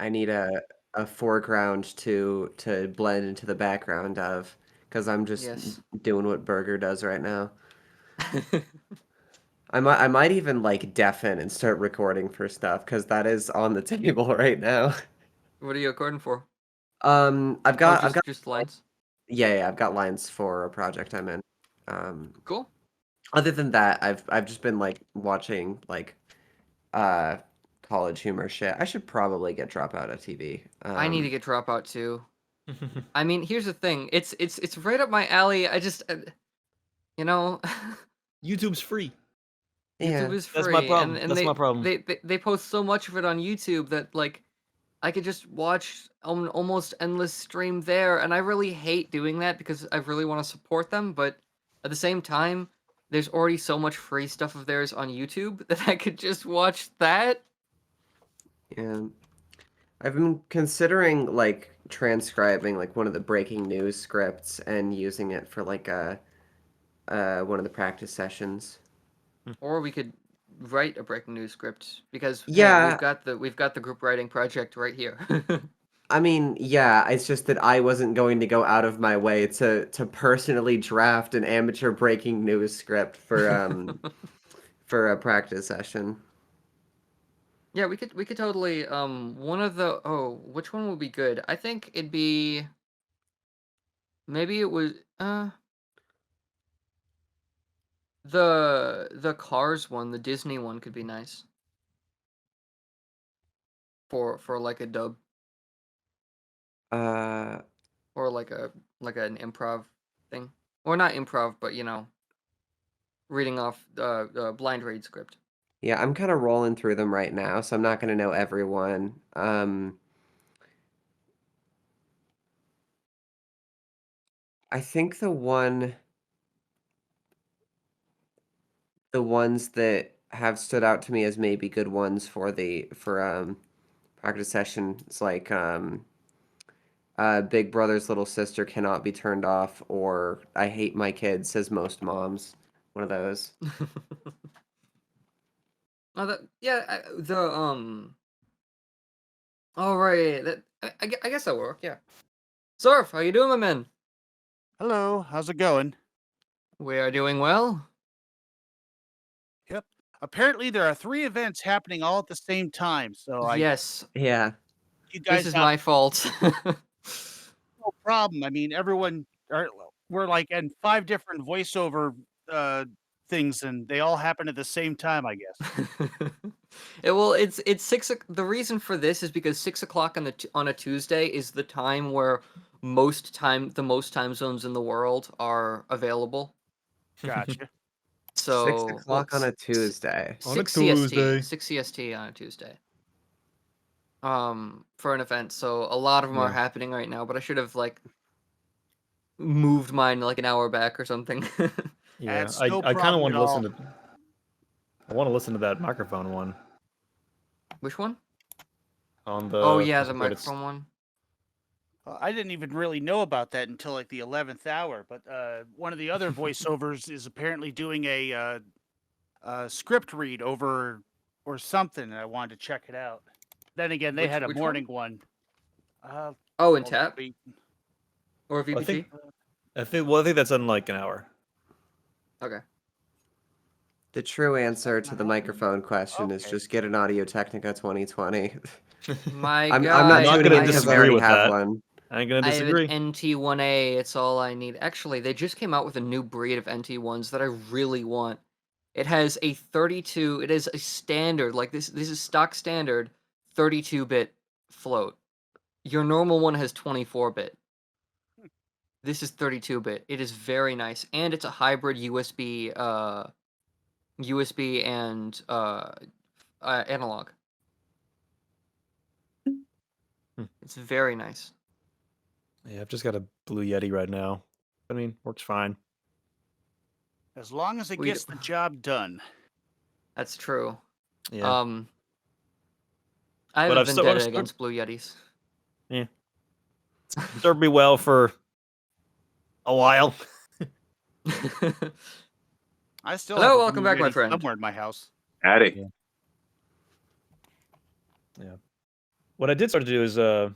I need a foreground to blend into the background of, because I'm just Yes. doing what Burger does right now. I might even like deafen and start recording for stuff because that is on the table right now. What are you recording for? I've Oh, got just lines. yeah, I've got lines for a project I'm in. Um, Cool. Other than that, I've just been like watching like uh college humor shit. I should probably get Dropout of TV. I need to get Dropout too. I mean, here's the thing. It's right up my alley. I just, you know, YouTube's free. Yeah. YouTube is That's my free, problem. and That's my problem. they post so much of it on YouTube that like I could just watch an almost endless stream there, and I really hate doing that because I really want to support them, but at the same time, there's already so much free stuff of theirs on YouTube that I could just watch that. Yeah. I've been considering like transcribing like one of the breaking news scripts and using it for like a one of the practice sessions. Or we could write a breaking news script because hey, Yeah, we've got the group writing project right here. I mean, yeah, it's just that I wasn't going to go out of my way to personally draft an amateur breaking news script for a practice session. Yeah, we could totally one of the which one would be good? I think it'd be maybe it was the Cars one, the Disney one could be nice for like a dub Uh, or like an improv thing. Or not improv, but reading off blind read script. yeah, I'm kind of rolling through them right now, so I'm not going to know everyone. I think the ones that have stood out to me as maybe good ones for practice sessions like Big Brother's Little Sister Cannot Be Turned Off, or I Hate My Kids Says Most Moms. One of those. Oh, the oh right, that I guess that'll work. Yeah. Surf, how you doing, my man? Hello, how's it going? We are doing well. Yep. Apparently there are 3 events happening all at the same time, so I Yes, Yeah. you this guys is have my fault. no problem. I mean, everyone are we're like in 5 different voiceover uh things and they all happen at the same time, I guess. Well, it's The reason for this is because 6 o'clock on a Tuesday is the time where the most time zones in the world are available. Gotcha. Six So, well, o'clock on a Tuesday. On a 6 CST, Tuesday. 6 CST on a Tuesday. For an event. So a lot of them are Yeah. happening right now, but I should have like moved mine like an hour back or something. Yeah. That's I no I kind of problem want at to listen all. to. I want to listen to that microphone one Which one? on Oh the yeah, the closing credits. microphone one. I didn't even really know about that until like the 11th hour, but one of the other voiceovers is apparently doing a script read over or something, and I wanted to check it out. Then again, they had a Which one? morning one. Uh, Oh, and hold on, Tap or I think. VPG. I think that's in like an hour. Okay. The true Is that answer to not the happening? microphone question is Okay. just get an Audio Technica 2020. My I'm not Not guy, tuning gonna in I because have I disagree already with have that. one. I ain't gonna I have an disagree. NT1A. It's all I need. Actually, they just came out with a new breed of NT1s that I really want. It has a 32. It is a standard like this is stock standard 32-bit float. Your normal one has 24-bit. This is 32-bit. It is very nice, and it's a hybrid USB and analog. Hmm. It's very nice. Yeah, I've just got a Blue Yeti right now. I mean, works fine. As long as it We gets the job done. That's true. Yeah, I have but a I've still vendetta against Blue Yetis. yeah, served me well for a while. I still have Hello, a welcome Blue back, my Yeti friend. somewhere in my house. Howdy. Yeah. Yeah. what I did start to do is I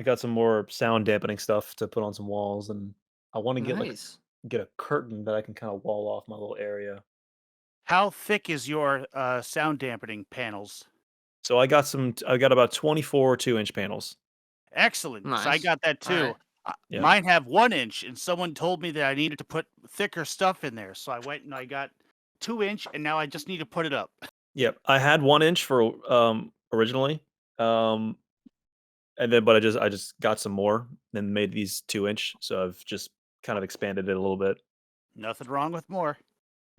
got some more sound dampening stuff to put on some walls, and I want to Nice. get a curtain that I can kind of wall off my little area. How thick is your sound dampening panels? So I got about 24 2-inch panels. Excellent. So I Nice. got that All too. right. Yeah. Mine have 1 inch, and someone told me that I needed to put thicker stuff in there. So I went and I got 2 inch, and now I just need to put it up. Yep. I had 1 inch for originally. And then but I just got some more and made these 2-inch. So I've just kind of expanded it a little bit. Nothing wrong with more.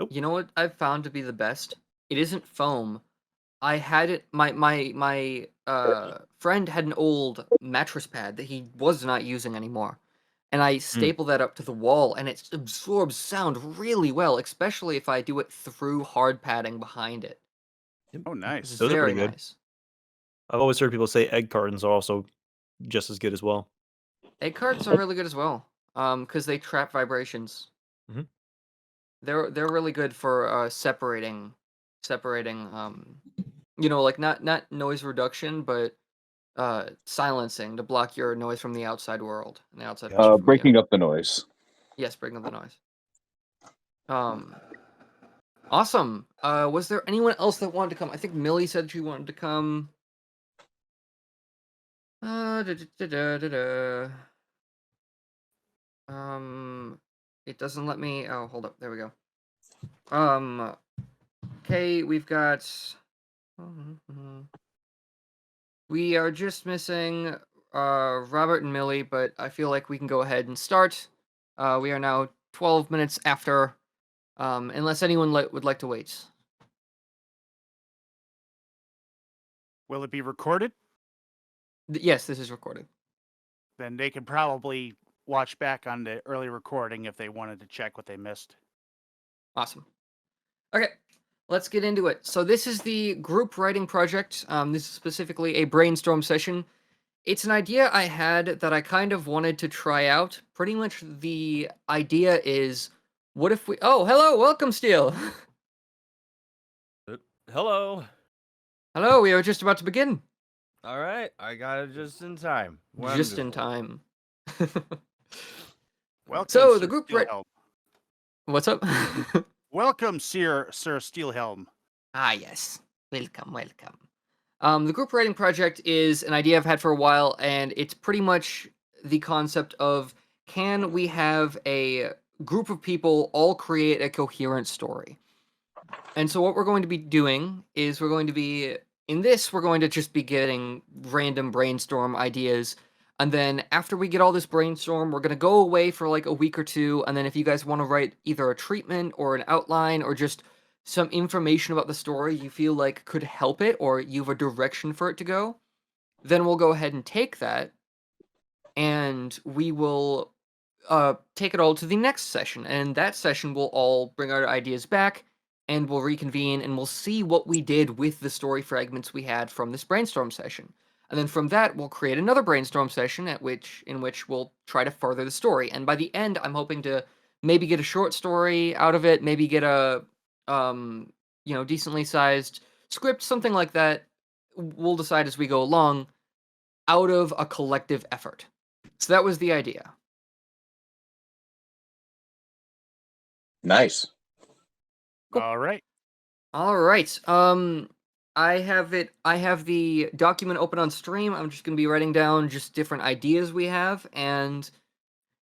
You know what I've found to be the best? It isn't foam. I had it. My friend had an old mattress pad that he was not using anymore, and I stapled that up to the wall, and it absorbs sound really well, especially if I do it through hard padding behind it. Oh, It's nice. Those are very pretty good. nice. I've always heard people say egg cartons are also just as good as well. Egg cartons are really good as well, because they trap vibrations. Mhm. They're really good for separating, like not noise reduction, but silencing to block your noise from the outside world and the outside pressure from you. Breaking up the noise. Yes, breaking up the noise. Awesome. Was there anyone else that wanted to come? I think Millie said she wanted to come. It doesn't let me. Oh, hold up. There we go. Okay, we've got. We are just missing Robert and Millie, but I feel like we can go ahead and start. We are now 12 minutes after, unless anyone would like to wait. Will it be recorded? Yes, this is recorded. Then they can probably watch back on the early recording if they wanted to check what they missed. Awesome. Okay, let's get into it. So this is the group writing project. This is specifically a brainstorm session. It's an idea I had that I kind of wanted to try out. Pretty much the idea is, what if we... Oh, hello, welcome, Steel. Hello. Hello, we are just about to begin. All right, I got it just in time. Just in Wonderful. time. Welcome, So, Sir the group Steelhelm. What's up? Welcome, Sir Steelhelm. Yes. Welcome. The group writing project is an idea I've had for a while, and it's pretty much the concept of, can we have a group of people all create a coherent story? And so what we're going to be doing is we're going to just be getting random brainstorm ideas. And then after we get all this brainstorm, we're going to go away for like a week or two. And then if you guys want to write either a treatment or an outline or just some information about the story you feel like could help it, or you have a direction for it to go, then we'll go ahead and take that and we will take it all to the next session. And that session will all bring our ideas back and we'll reconvene and we'll see what we did with the story fragments we had from this brainstorm session. And then from that, we'll create another brainstorm session in which we'll try to further the story. And by the end, I'm hoping to maybe get a short story out of it, maybe get a decently sized script, something like that. We'll decide as we go along out of a collective effort. So that was the idea. Nice. Cool. All right. All right. I have the document open on stream. I'm just going to be writing down just different ideas we have, and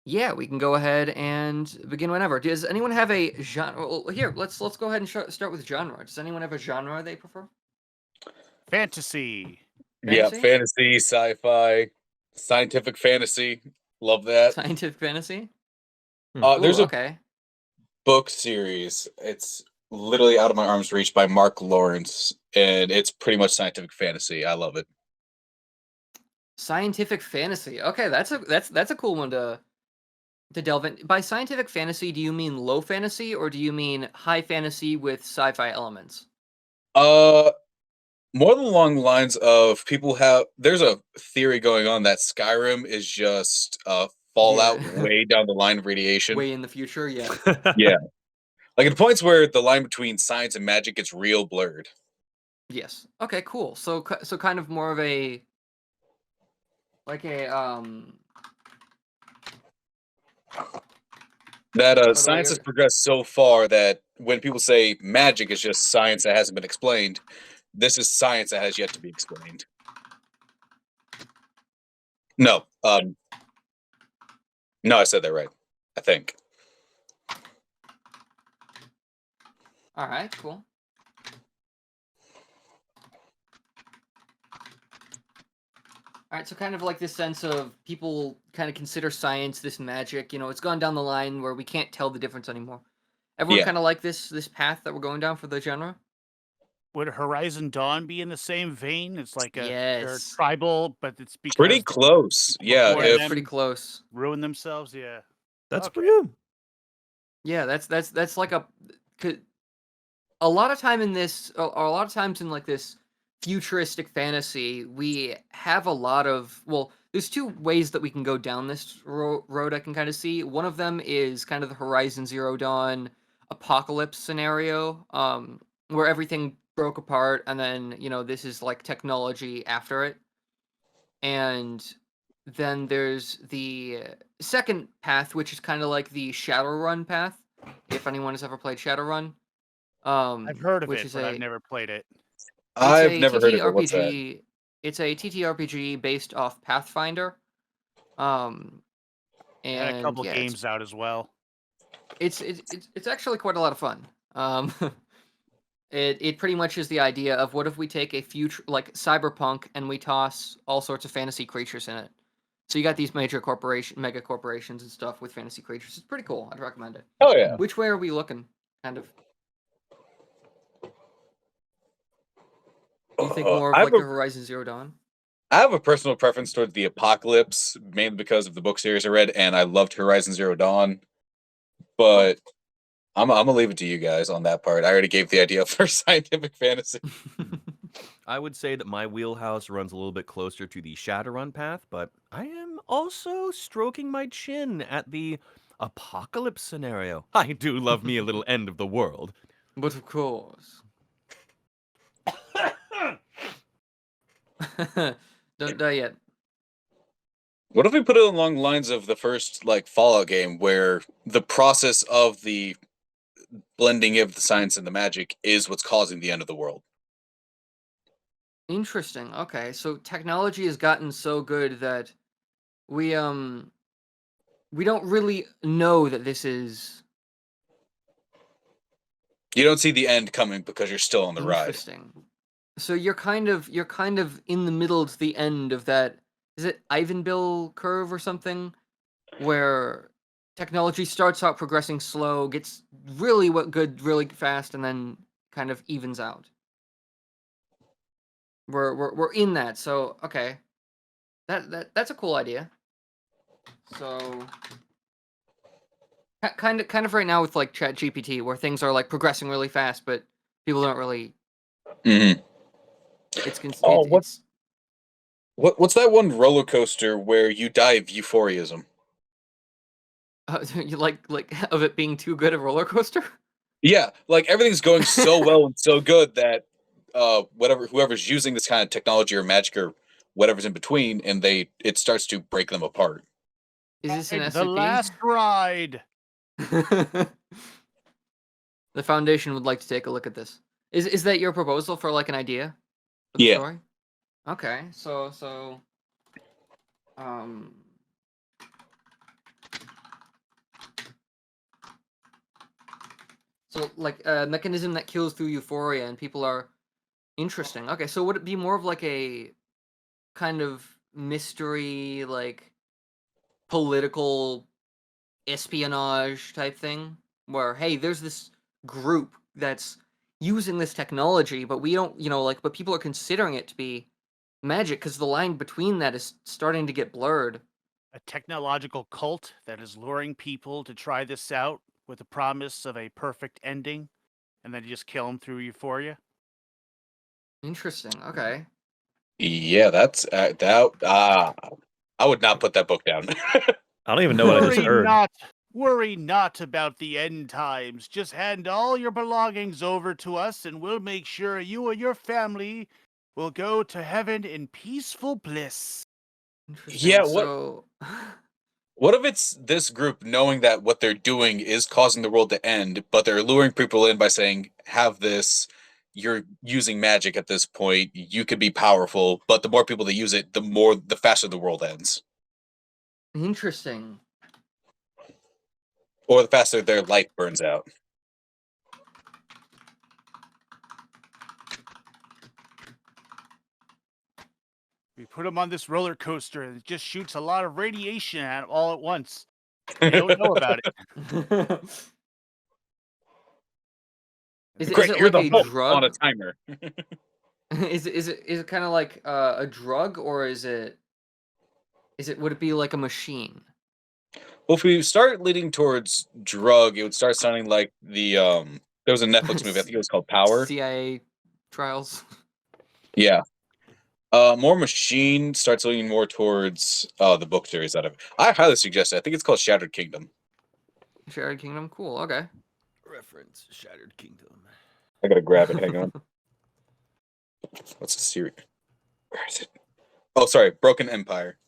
yeah, we can go ahead and begin whenever. Does anyone have a genre? Well, here, let's go ahead and start with genre. Does anyone have a genre they prefer? Fantasy. Yeah, Fantasy? fantasy, sci-fi, scientific fantasy. Love that. Scientific fantasy? There's Ooh, a okay. book series. It's literally out of my arm's reach by Mark Lawrence, and it's pretty much scientific fantasy. I love it. Scientific fantasy. Okay, that's a cool one to delve in. By scientific fantasy, do you mean low fantasy or do you mean high fantasy with sci-fi elements? More along the lines of there's a theory going on that Skyrim is just Fallout Yeah. way down the line of radiation. Way in the future, yeah. Yeah. Like at points where the line between science and magic gets real blurred. Yes. Okay, cool. So kind of more of a like a That by the way, science has progressed so far that when people say magic is just science that hasn't been explained, this is science that has yet to be explained. No, no, I said that right. I think. all right, cool. All right, so kind of like this sense of people kind of consider science this magic. You know, it's gone down the line where we can't tell the difference anymore. Everyone Yeah. kind of like this path that we're going down for the genre. Would Horizon Dawn be in the same vein? It's like they're Yes. tribal, but it's because Pretty the close. Yeah. before Yeah, it's If pretty them close. ruin themselves. Yeah. That's Okay. pretty good. Yeah, that's like a lot of time in this, a lot of times in like this futuristic fantasy, we have a lot of, well, there's two ways that we can go down this road I can kind of see. One of them is kind of the Horizon Zero Dawn apocalypse scenario, where everything broke apart, and then, you know, this is like technology after it. And then there's the second path, which is kind of like the Shadowrun path, if anyone has ever played Shadowrun. I've heard of Which it, is but I've never played it. it's I've a never heard of it. What's that? TTRPG. It's a TTRPG based off Pathfinder. I had a And couple yeah, games out as well. it's actually quite a lot of fun. It pretty much is the idea of what if we take a future like cyberpunk and we toss all sorts of fantasy creatures in it. So you got these mega corporations and stuff with fantasy creatures. It's pretty cool. I'd recommend it. Oh yeah. Which way are we looking? Kind of. Do you think more I of have like a a Horizon Zero Dawn? I have a personal preference towards the Apocalypse, mainly because of the book series I read, and I loved Horizon Zero Dawn. But I'm gonna leave it to you guys on that part. I already gave the idea for scientific fantasy. I would say that my wheelhouse runs a little bit closer to the Shadowrun path, but I am also stroking my chin at the apocalypse scenario. I do love me a little end of the world. But of course. Don't die yet. What if we put it along the lines of the first like Fallout game, where the process of the blending of the science and the magic is what's causing the end of the world? Interesting. Okay, so technology has gotten so good that we don't really know that this is You don't see the end coming because you're still on the ride. interesting. So you're kind of in the middle to the end of that. Is it Ivanville curve or something, where technology starts out progressing slow, gets really good really fast, and then kind of evens out. We're in that. So okay, that's a cool idea. So kind of right now with like Chat GPT, where things are like progressing really fast, but people don't really. Mm-hmm. Oh, It's what's that one roller coaster where you die of euphorism? you like of it being too good a roller coaster. Yeah, like everything's going so well and so good that whoever's using this kind of technology or magic or whatever's in between, and it starts to break them apart. Is this an The SCP? last ride. The Foundation would like to take a look at this. Is that your proposal for like an idea for the Yeah. story? Okay, so um so like a mechanism that kills through euphoria and people are interesting. Okay, so would it be more of like a kind of mystery, like political espionage type thing where hey, there's this group that's using this technology, but we don't, like, but people are considering it to be magic because the line between that is starting to get blurred. A technological cult that is luring people to try this out with the promise of a perfect ending, and then you just kill them through euphoria. Interesting. Okay. Yeah, that's that. I would not put that book down. I don't even know what I just heard. Worry not about the end times. Just hand all your belongings over to us, and we'll make sure you and your family will go to heaven in peaceful bliss. Interesting. Yeah, So, what if it's this group knowing that what they're doing is causing the world to end, but they're luring people in by saying, have this, you're using magic at this point, you could be powerful, but the more people that use it, the faster the world ends. interesting. Or the faster their life burns out. We put them on this roller coaster and it just shoots a lot of radiation at 'em all at once. They don't know about it. Is Great, it you're like the a Hulk on a drug? timer. Is it kind of like a drug, or would it be like a machine? Well, if we start leading towards drug, it would start sounding like there was a Netflix movie, I think it was called Power. CIA trials. Yeah. More machine starts leaning more towards the book series out of it. I highly suggest it. I think it's called Shattered Kingdom. Shattered Kingdom. Cool. Okay. Reference Shattered Kingdom. I gotta grab it. Hang on. What's the series? Where is it? Oh, sorry, Broken Empire.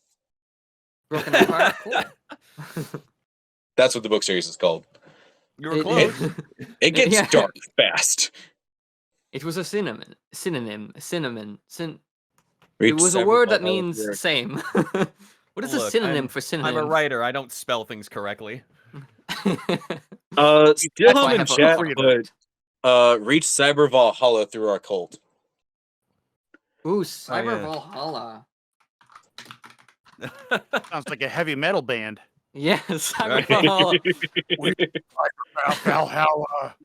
Broken Empire. Cool. That's what the book series is called. You were close. It gets Yeah. dark fast. It was a synonym. It Reach was a several word that levels means where- same. What is a Look, synonym for synonym? I'm a writer. I don't spell things correctly. That's Steelhelm why I in have chat, autocorrect. but reach Cyber Valhalla through our cult. Ooh, Cyber yeah. Valhalla. Sounds like a heavy metal band. Yeah, Cyber Right. Valhalla. Valhalla.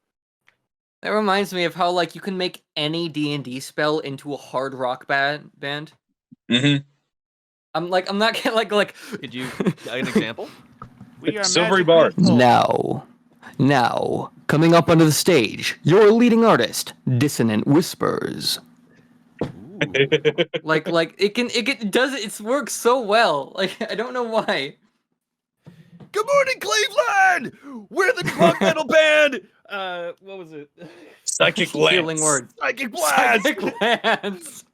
That reminds me of how like you can make any D&D spell into a hard rock band. Mm-hmm. I'm not like Could you an example? We are Silvery magic bars. people. Now, coming up onto the stage, your leading artist, Dissonant Whispers. Ooh. Like it does it works so well. Like I don't know why. Good morning, Cleveland! We're the punk metal band! What was it? Psychic Healing Lance. words. Psychic Blast! Psychic Lance.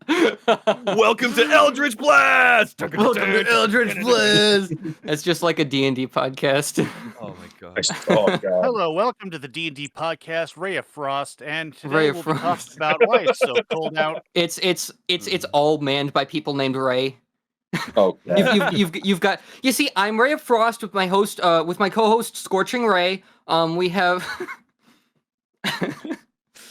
Welcome to Eldritch Blast! Welcome to Eldritch Blast. It's just like a D&D podcast. Oh my god. Oh god. Hello, welcome to the D&D podcast, Ray of Frost, and today Ray of we'll be Frost. talking about why it's so cold out. It's all manned by people named Ray. Oh god. You've got you see, I'm Ray of Frost with my host with my co-host Scorching Ray. We have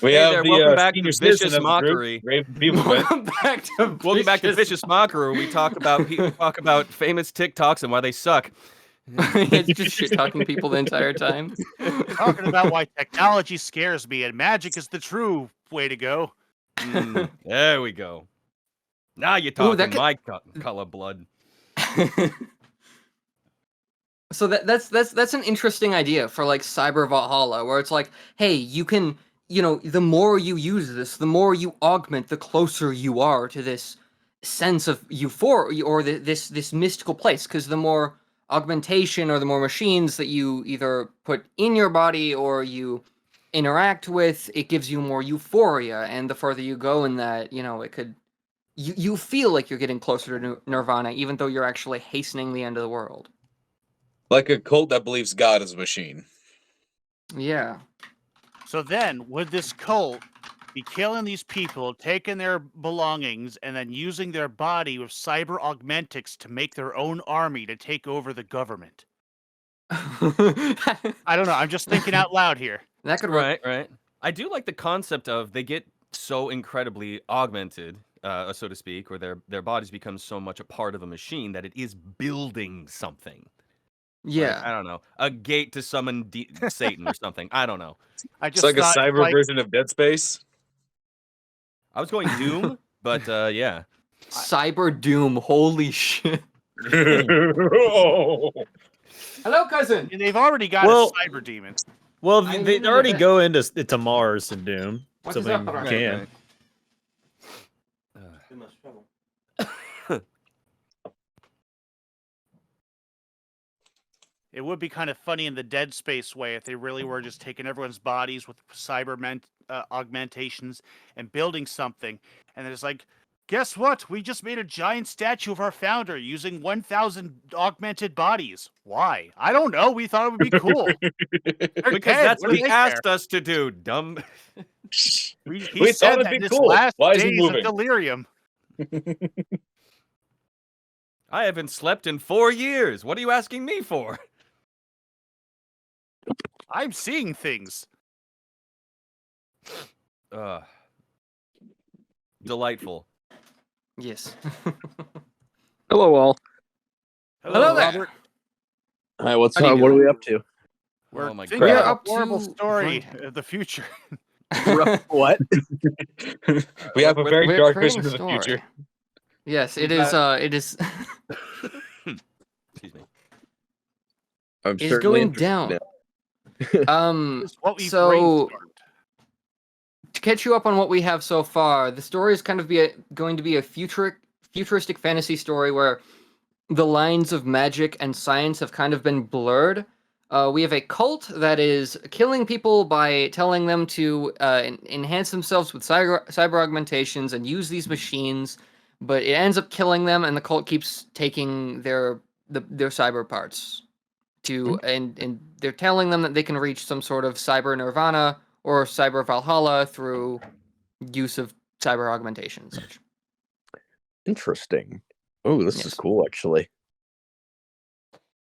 We Hey have there, the welcome back to senior the citizen Vicious of the group, Mockery. Raven Beaverman. welcome back to Welcome back to Vicious Mockery. We talk about famous TikToks and why they suck. It's just shit talking people the entire time. Talking about why technology scares me and magic is the true way to go. There we go. Now you're Ooh, talking that could- my color blood. So that's an interesting idea for like Cyber Valhalla, where it's like, hey, you can, the more you use this, the more you augment, the closer you are to this sense of euphoria or this mystical place, because the more augmentation or the more machines that you either put in your body or you interact with, it gives you more euphoria, and the further you go in that, it could you feel like you're getting closer to nirvana, even though you're actually hastening the end of the world. Like a cult that believes God is a machine. Yeah. So then, would this cult be killing these people, taking their belongings, and then using their body with cyber augmentics to make their own army to take over the government? I don't know. I'm just thinking out loud here. That could work. Right. I do like the concept of they get so incredibly augmented, so to speak, or their bodies become so much a part of a machine that it is building something. Yeah. Like, I don't know, a gate to summon Satan or something. I don't know. I It's just like a thought, cyber version of Dead Space. I was going Doom, but yeah. Cyber Doom. Holy shit. Oh. Hello, cousin. and they've already got Well- a cyber demon. Well, I they knew already that. go into Mars and Doom. What So is I up, mean, you Right, can. It would be kind of funny in the Dead Space way if they really were just taking everyone's bodies with cyber augmentations and building something. And there's like, Guess what? We just made a giant statue of our founder using 1,000 augmented bodies. Why? I don't know. We thought it would be cool. They're Because dead. that's What what do he they care? asked us to do, dumb. He We said thought it'd that be in his cool. last Why is he days of moving? delirium. I haven't slept in 4 years. What are you asking me for? I'm seeing things. Delightful. Yes. Hello, all. Hello there. Robert. Hi, what's How do up? you What are do? we up to? We're Oh my thinking God. of We're up a horrible to story Vanguard. of the future. What? We have a very We're dark creating vision a of the story. future. Yes, We it is. It is. Excuse me. I'm Is certainly going interested down. now. This is what we So brainstormed. to catch you up on what we have so far, the story is kind of going to be a futuristic fantasy story where the lines of magic and science have kind of been blurred. We have a cult that is killing people by telling them to enhance themselves with cyber augmentations and use these machines, but it ends up killing them, and the cult keeps taking their cyber parts to and they're telling them that they can reach some sort of cyber nirvana or cyber Valhalla through use of cyber augmentation and such. Interesting. Oh, this is Yes. cool, actually.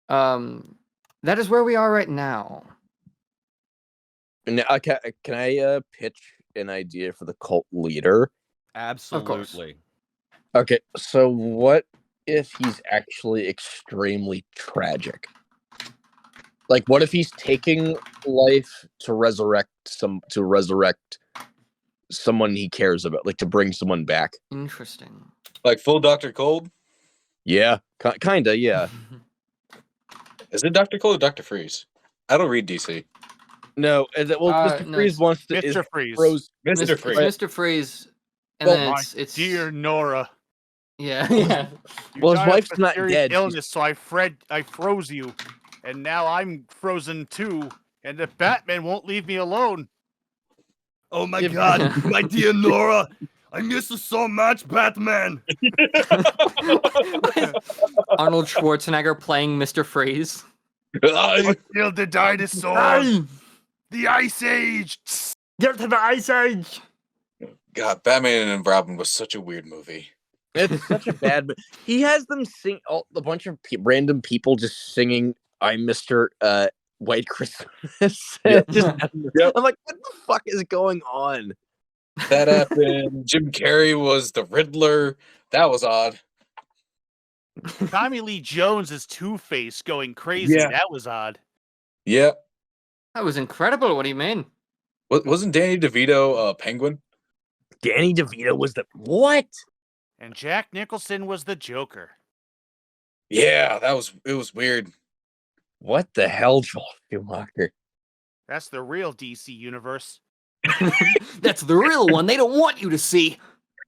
That is where we are right now. And can I pitch an idea for the cult leader? Absolutely. Okay, so what if he's actually extremely tragic? Like, what if he's taking life to resurrect someone he cares about, like to bring someone back? Interesting. Like full Dr. Cold? Yeah, kinda, yeah. Is it Dr. Cold or Dr. Freeze? I don't read DC. No, Mr. No, Freeze it's wants to Mr. Freeze. Froze. Mr. It's Freeze. Mr. Freeze, and Well, then My it's dear Nora. yeah. Yeah. You Well, his died of wife's not mysterious dead, she's- Illness, so I froze you, and now I'm frozen too. And the Batman won't leave me alone. Oh my If- god, my dear Nora. I miss you so much, Batman. Arnold Schwarzenegger playing Mr. Freeze. Ah, Killed the dinosaur. The Ice Age. Get to the Ice Age. God, Batman and Robin was such a weird movie. It's such a bad. But he has them sing a bunch of random people just singing "I'm Mr. White Christmas." Yep. I'm like, what the fuck is going on? That happened. Jim Carrey was the Riddler. That was odd. Tommy Lee Jones is Two-Face going crazy. Yeah. That was odd. Yeah. That was incredible. What do you mean? Wasn't Danny DeVito Penguin? Danny DeVito was the what? And Jack Nicholson was the Joker. Yeah, it was weird. What the hell, Joel Schumacher? That's the real DC universe. That's the real one. They don't want you to see.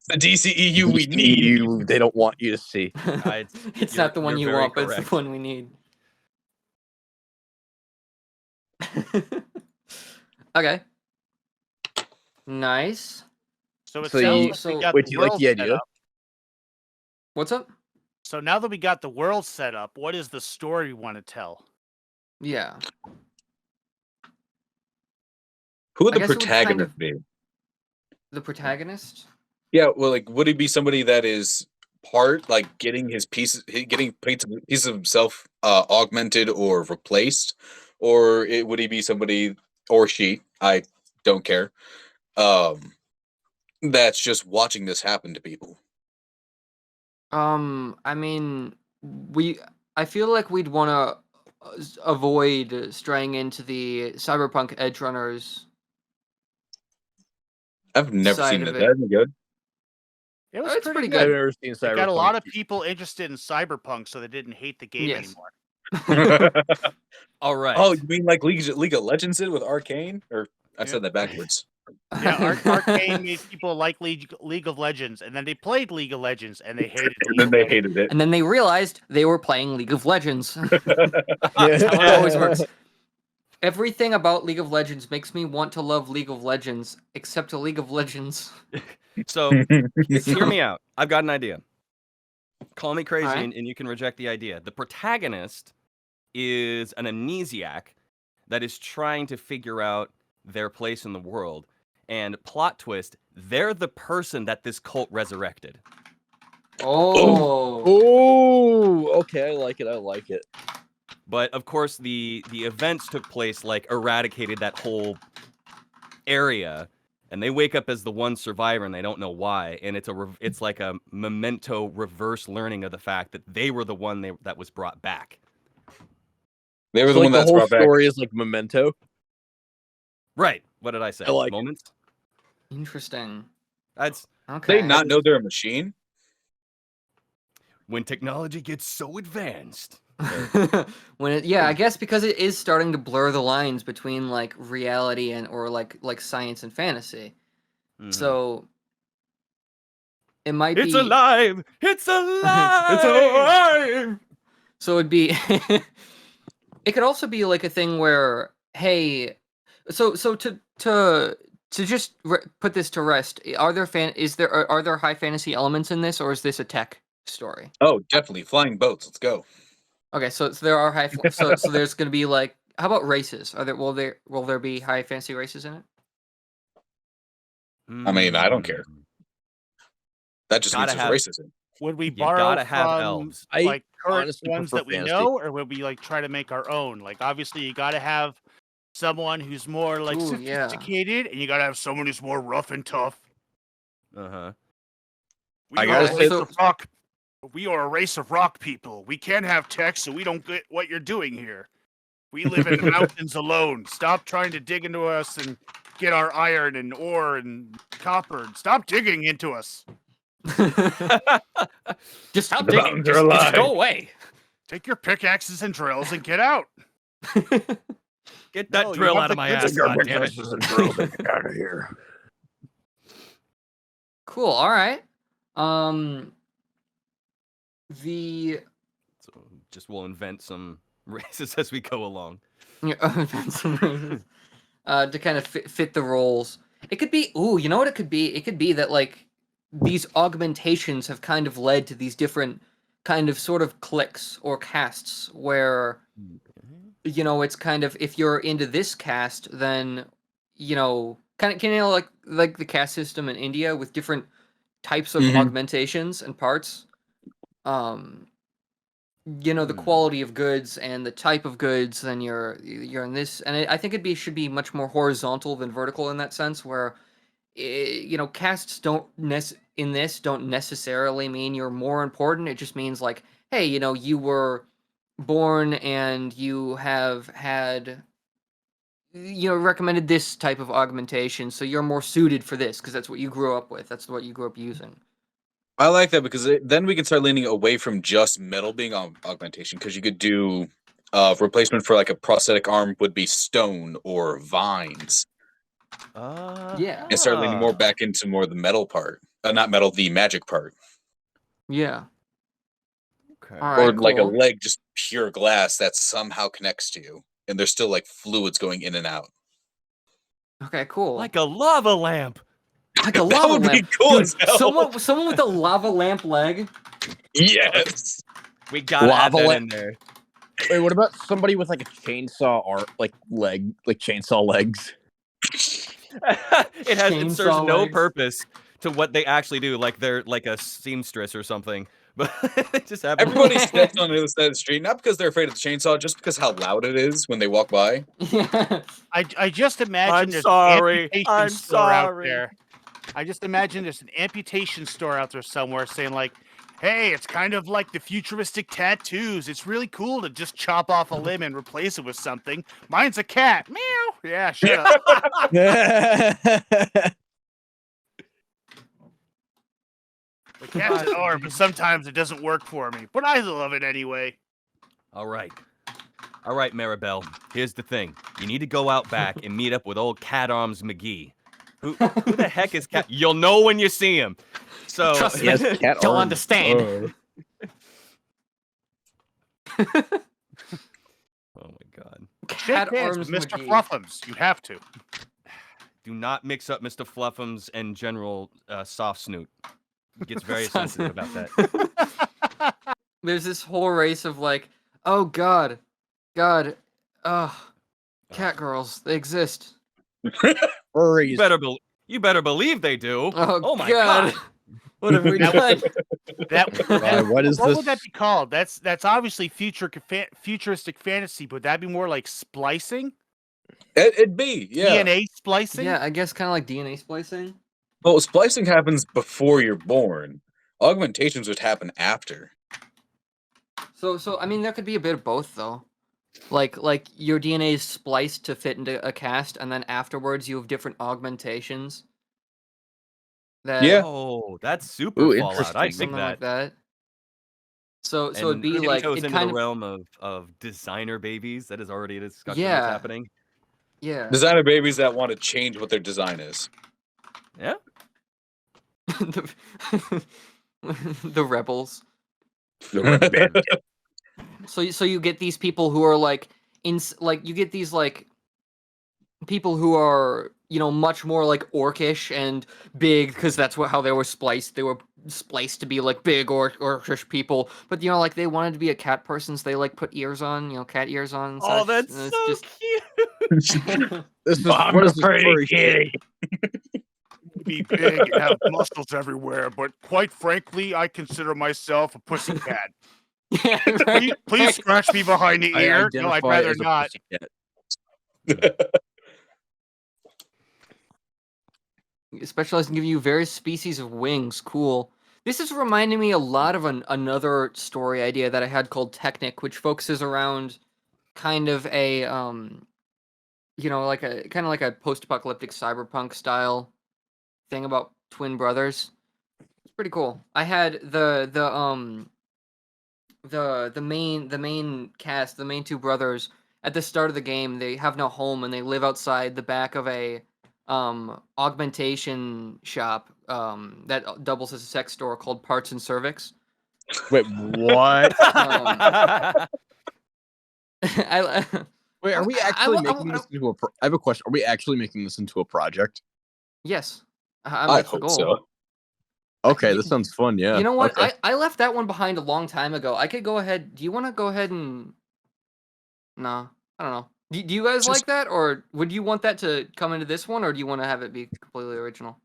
The DCEU we need. They don't want you to see. It's You're- not the one you're you very want, but it's correct. the one we need. Okay. Nice. So it So sounds you- like so- we got wait, the do you like world the set idea? up. What's up? So now that we got the world set up, what is the story we want to tell? Yeah. Who would I the guess it would kind protagonist of- be? The protagonist? Yeah, well, like, would he be somebody that is part, like, getting pieces of himself augmented or replaced, or would he be somebody or she? I don't care. That's just watching this happen to people. I mean, I feel like we'd want to avoid straying into the cyberpunk edge runners. I've never Side seen of it. it. That's good. It was It's pretty I've good. never seen It Cyberpunk. got a lot of people interested in Cyberpunk, so they didn't hate the game Yes. anymore. All right. Oh, you mean like League of Legends did with Arcane? Or I Yeah. said that backwards. Yeah, Arcane made people like League of Legends, and then they played League of Legends, and they hated And League then of they Legends. hated it. And then they realized they were playing League of Legends. That's Yeah. how it always works. Everything about League of Legends makes me want to love League of Legends, except League of Legends. So hear me out. I've got an idea. Call me crazy, Alright. and you can reject the idea. The protagonist is an amnesiac that is trying to figure out their place in the world. And plot twist, they're the person that this cult resurrected. Oh. Oh, okay. I like it. I like it. But of course, the events took place, like, eradicated that whole area, and they wake up as the one survivor, and they don't know why. And it's like a memento reverse learning of the fact that they were the one that was brought back. They were So, the one like, the that's whole brought back. story is like Memento. Right. What did I say? I like it. Moments? Interesting. That's Okay. They not know they're a machine. when technology gets so advanced. I guess because it is starting to blur the lines between like reality and or like science and fantasy. Mhm. So it might It's be alive! It's alive! It's alive! So it'd be it could also be like a thing where hey, so to just put this to rest, are there high fantasy elements in this, or is this a tech story? Oh, definitely flying boats. Let's go. Okay, so there are so there's going to be like how about races? Will there be high fantasy races in it? I mean, I don't care. Mm. That just means Gotta there's have- racism. Would we You borrow gotta have from elves. I like current honestly ones prefer that we fantasy. know, or would we like try to make our own? Like obviously you gotta have someone who's more like Ooh, yeah. sophisticated, and you gotta have someone who's more rough and tough. Uh-huh. We I are gotta a say- race of rock. We are a race of rock people. We can't have tech, so we don't get what you're doing here. We live in mountains alone. Stop trying to dig into us and get our iron and ore and copper. Stop digging into us. Just stop The digging. mountains are Just alive. go away. Take your pickaxes and drills and get out. Get that No, you drill have out the of my good ass, stuff. goddammit. out of here. Cool. All right. The So just we'll invent some races as we go along. to kind of fit the roles. It could be. Ooh, you know what it could be? It could be that like these augmentations have kind of led to these different kind of sort of cliques or castes where it's kind of if you're into this caste, then kind of like the caste system in India with different types of Mhm. augmentations and parts. The quality of goods and the type of goods, then you're in this, and I think should be much more horizontal than vertical in that sense, where castes don't necessarily mean you're more important. It just means like, hey, you were born and you have had recommended this type of augmentation, so you're more suited for this because that's what you grew up with. That's what you grew up using. I like that because then we can start leaning away from just metal being augmentation, because you could do replacement for like a prosthetic arm would be stone or vines, Yeah. and start leaning more back into more the metal part, not metal, the magic part, Yeah. Okay. All or right, like a cool. leg just pure glass that somehow connects to you, and there's still like fluids going in and out. Okay, cool. Like a lava lamp. Like a That lava would be lamp. cool Dude, as hell. someone with a lava lamp leg. Yes. We gotta add Lava that lamp. in there. Wait, what about somebody with like a chainsaw like chainsaw legs? It serves Chainsaw no legs. purpose to what they actually do. Like they're like a seamstress or something. But they just happen. Everybody steps on the other side of the street, not because they're afraid of the chainsaw, just because how loud it is when they walk by. Yeah. I just imagine I'm there's sorry. an amputation I'm store out sorry. there. I just imagine there's an amputation store out there somewhere saying like, "Hey, it's kind of like the futuristic tattoos. It's really cool to just chop off a limb and replace it with something. Mine's a cat. Meow. Yeah, shut up. The cat's an arm, but sometimes it doesn't work for me. But I love it anyway. All right, Maribel. Here's the thing. You need to go out back and meet up with old Cat Arms McGee. Who the heck is Cat? You'll know when you see him. So Trust me. Yes, cat You'll arms. understand. Oh my god. Cat Shake hands arms with Mr. McGee. Fluffums. You have to. Do not mix up Mr. Fluffums and General Soft Snoot. He gets very Sounds- sensitive about that. There's this whole race of like, oh God, cat girls, they exist. Furries. You better believe they do. Oh, my God. What have we done? What is what this? would that be called? That's obviously futuristic fantasy, but that'd be more like splicing, It'd be, yeah. DNA splicing. Yeah, I guess kind of like DNA splicing. Well, splicing happens before you're born. Augmentations would happen after. So I mean, there could be a bit of both though. Like your DNA is spliced to fit into a cast, and then afterwards you have different augmentations. That Yeah. Oh, that's super Ooh, Fallout. I interesting. dig something that. like that. So it'd And be getting like goes it into kind the of realm of designer babies. That is already a discussion Yeah. that's happening. yeah. Designer babies that want to change what their design is. Yeah. the, the rebels. So you get these people who are like you get these like people who are much more like orcish and big because that's how they were spliced. They were spliced to be like big orcish people, but like they wanted to be a cat person, so they like put ears on, cat ears on. And Oh, such, that's and so it's cute. This is what is this furry shit? Be big and have muscles everywhere, but quite frankly, I consider myself a pussycat. Yeah, right, Please scratch me behind the I ear. No, I'd identify rather as a not. pussycat. Specialized in giving you various species of wings. Cool. This is reminding me a lot of another story idea that I had called Technic, which focuses around kind of a like a post-apocalyptic cyberpunk style thing about twin brothers. It's pretty cool. I had the main cast, the main two brothers, at the start of the game. They have no home and they live outside the back of a augmentation shop that doubles as a sex store called Parts and Cervix. Wait, what? Wait, are we actually making this into a? I have a question. Are we actually making this into a project? Yes, I that's the hope goal. so. Okay, this sounds fun. Yeah. You know what? Okay. I left that one behind a long time ago. I could go ahead. Do you want to go ahead and? No, I don't know. Do you guys Just- like that, or would you want that to come into this one, or do you want to have it be completely original?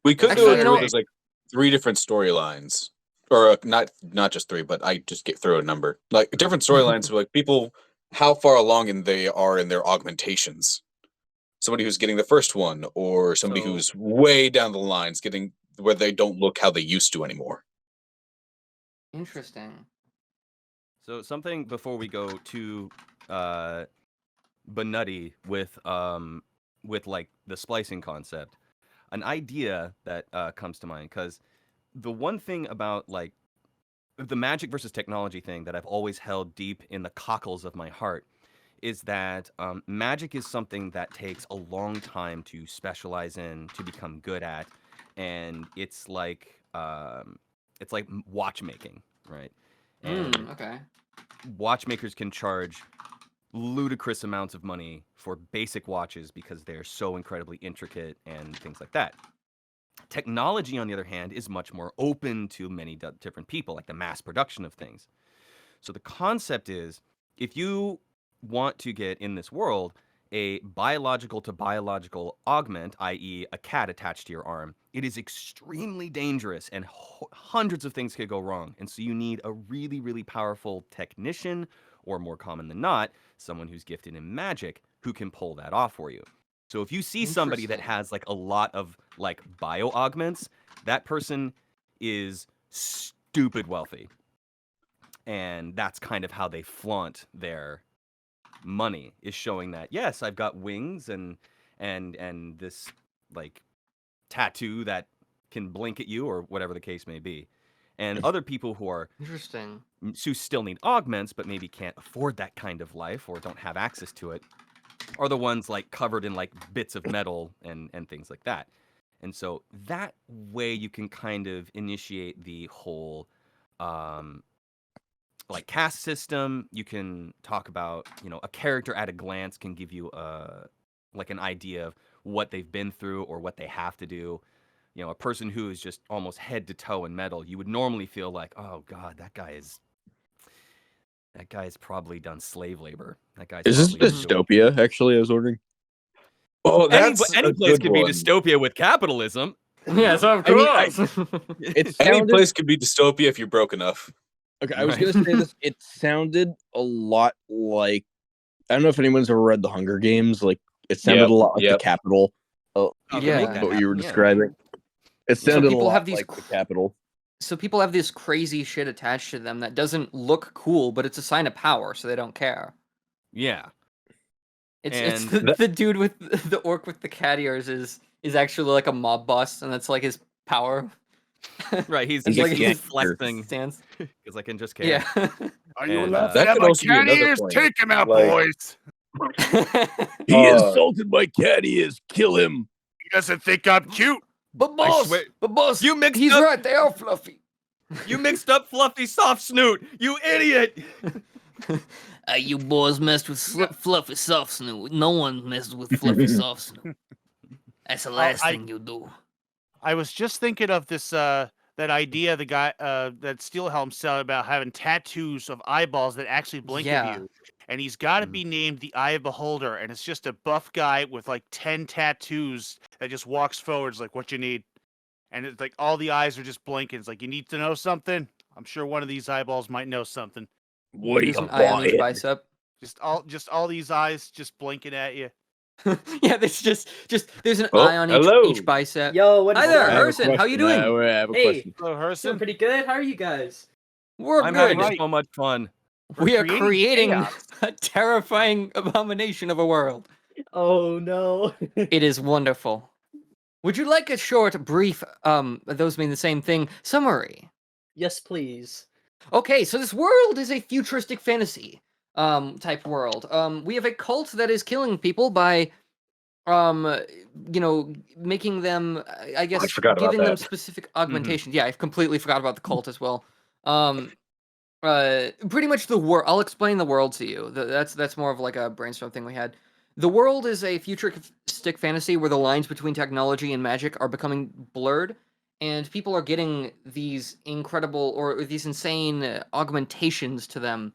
We could Actually, do it you where know- there's like 3 different storylines, or not just 3, but I just throw a number, like different storylines. Like people, how far along they are in their augmentations. Somebody who's getting the first one, or somebody So- who's way down the lines, getting where they don't look how they used to anymore. Interesting. So something before we go to Benutty with like the splicing concept, an idea that comes to mind, because the one thing about like the magic versus technology thing that I've always held deep in the cockles of my heart is that magic is something that takes a long time to specialize in, to become good at, and it's like watchmaking, right? And Okay. watchmakers can charge ludicrous amounts of money for basic watches because they're so incredibly intricate and things like that. Technology, on the other hand, is much more open to many different people, like the mass production of things. So the concept is, if you want to get in this world a biological to biological augment, i.e. a cat attached to your arm, it is extremely dangerous and hundreds of things could go wrong. And so you need a really, really powerful technician, or more common than not, someone who's gifted in magic who can pull that off for you. So if you see somebody that Interesting. has like a lot of like bio augments, that person is stupid wealthy. And that's kind of how they flaunt their money, is showing that, yes, I've got wings and this like tattoo that can blink at you, or whatever the case may be. And other people who Interesting. still need augments but maybe can't afford that kind of life or don't have access to it are the ones like covered in like bits of metal and things like that. And so that way you can kind of initiate the whole like caste system. You can talk about, a character at a glance can give you like an idea of what they've been through or what they have to do. You know, a person who is just almost head to toe in metal, you would normally feel like, oh God, that guy's probably done slave labor. That guy's Is this probably doing- dystopia? Actually, I was wondering. Oh, Any that's any a place good could be one. dystopia with capitalism. Yes, of I mean, course. It Any sounded place could be dystopia if you're broke enough. okay. I was Right. gonna say this. It sounded a lot like I don't know if anyone's ever read The Hunger Games. Like it sounded Yep, a lot like yep. the Capitol. You can Yeah. make that What you were happen, yeah. describing. It So sounded a people lot have these like the Capitol. So people have this crazy shit attached to them that doesn't look cool, but it's a sign of power, so they don't care. Yeah. It's And the dude with the orc with the cat ears is actually like a mob boss, and that's like his power. Right, he's It's a like gangster. his flexing stance. because I can just care. Yeah. Are you And, laughing that at could my also be cat another ears? point. Take him out, Like- boys. He Uh, insulted my cat ears. Kill him. He doesn't think I'm cute. but boss, swear- but boss, You mixed he's up- right. They are fluffy. You mixed up Fluffy Soft Snoot, you idiot! You boys messed with fluffy soft snoot. No one messes with fluffy soft snoot. That's the last I- thing you do. I was just thinking of this that idea the guy that Steelhelm said about having tattoos of eyeballs that actually blink Yeah. at you. And he's got to Mhm. be named the Eye of Beholder, and it's just a buff guy with like 10 tattoos that just walks forwards like, what you need. And it's like all the eyes are just blinking. It's like, you need to know something? I'm sure one of these eyeballs might know something. What There's an eye on each bicep. Just all these eyes just blinking at you. Yeah, there's just there's an Oh, eye on hello. each bicep. Yo, what is Hi there, up? I have a Hurrisen, how you question. doing? I have a Hey. question. Hello, Doing Hurrisen. pretty good. How are you guys? We're I'm good. having Right. so much fun. We are creating creating chaos. a terrifying abomination of a world. Oh no. It is wonderful. Would you like a short, brief, those mean the same thing, summary? Yes, please. Okay, so this world is a futuristic fantasy type world. We have a cult that is killing people by making them I guess forgot about giving them that. specific augmentations. Yeah, I've completely forgot about the cult as well. Pretty much the world. I'll explain the world to you. That's more of like a brainstorm thing we had. The world is a futuristic fantasy where the lines between technology and magic are becoming blurred, and people are getting these incredible or these insane augmentations to them.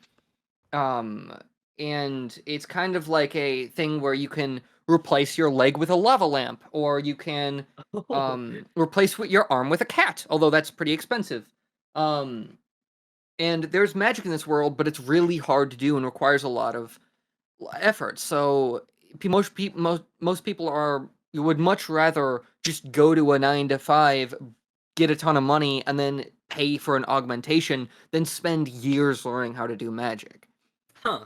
And it's kind of like a thing where you can replace your leg with a lava lamp, or you can replace your arm with a cat, although that's pretty expensive. And there's magic in this world, but it's really hard to do and requires a lot of effort. So most people you would much rather just go to a 9 to 5, get a ton of money, and then pay for an augmentation than spend years learning how to do magic. Huh.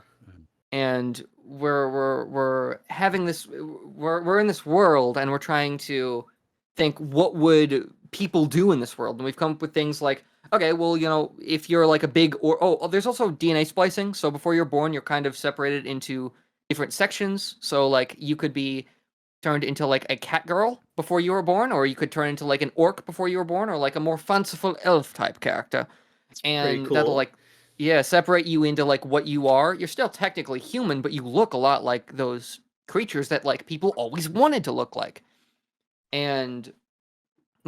And we're having this we're in this world, and we're trying to think, what would people do in this world? And we've come up with things like, okay, well, if you're like a big there's also DNA splicing. So before you're born, you're kind of separated into different sections. So like you could be turned into like a cat girl before you were born, or you could turn into like an orc before you were born, or like a more fanciful elf type character. pretty And that'll cool. separate you into like what you are. You're still technically human, but you look a lot like those creatures that like people always wanted to look like. And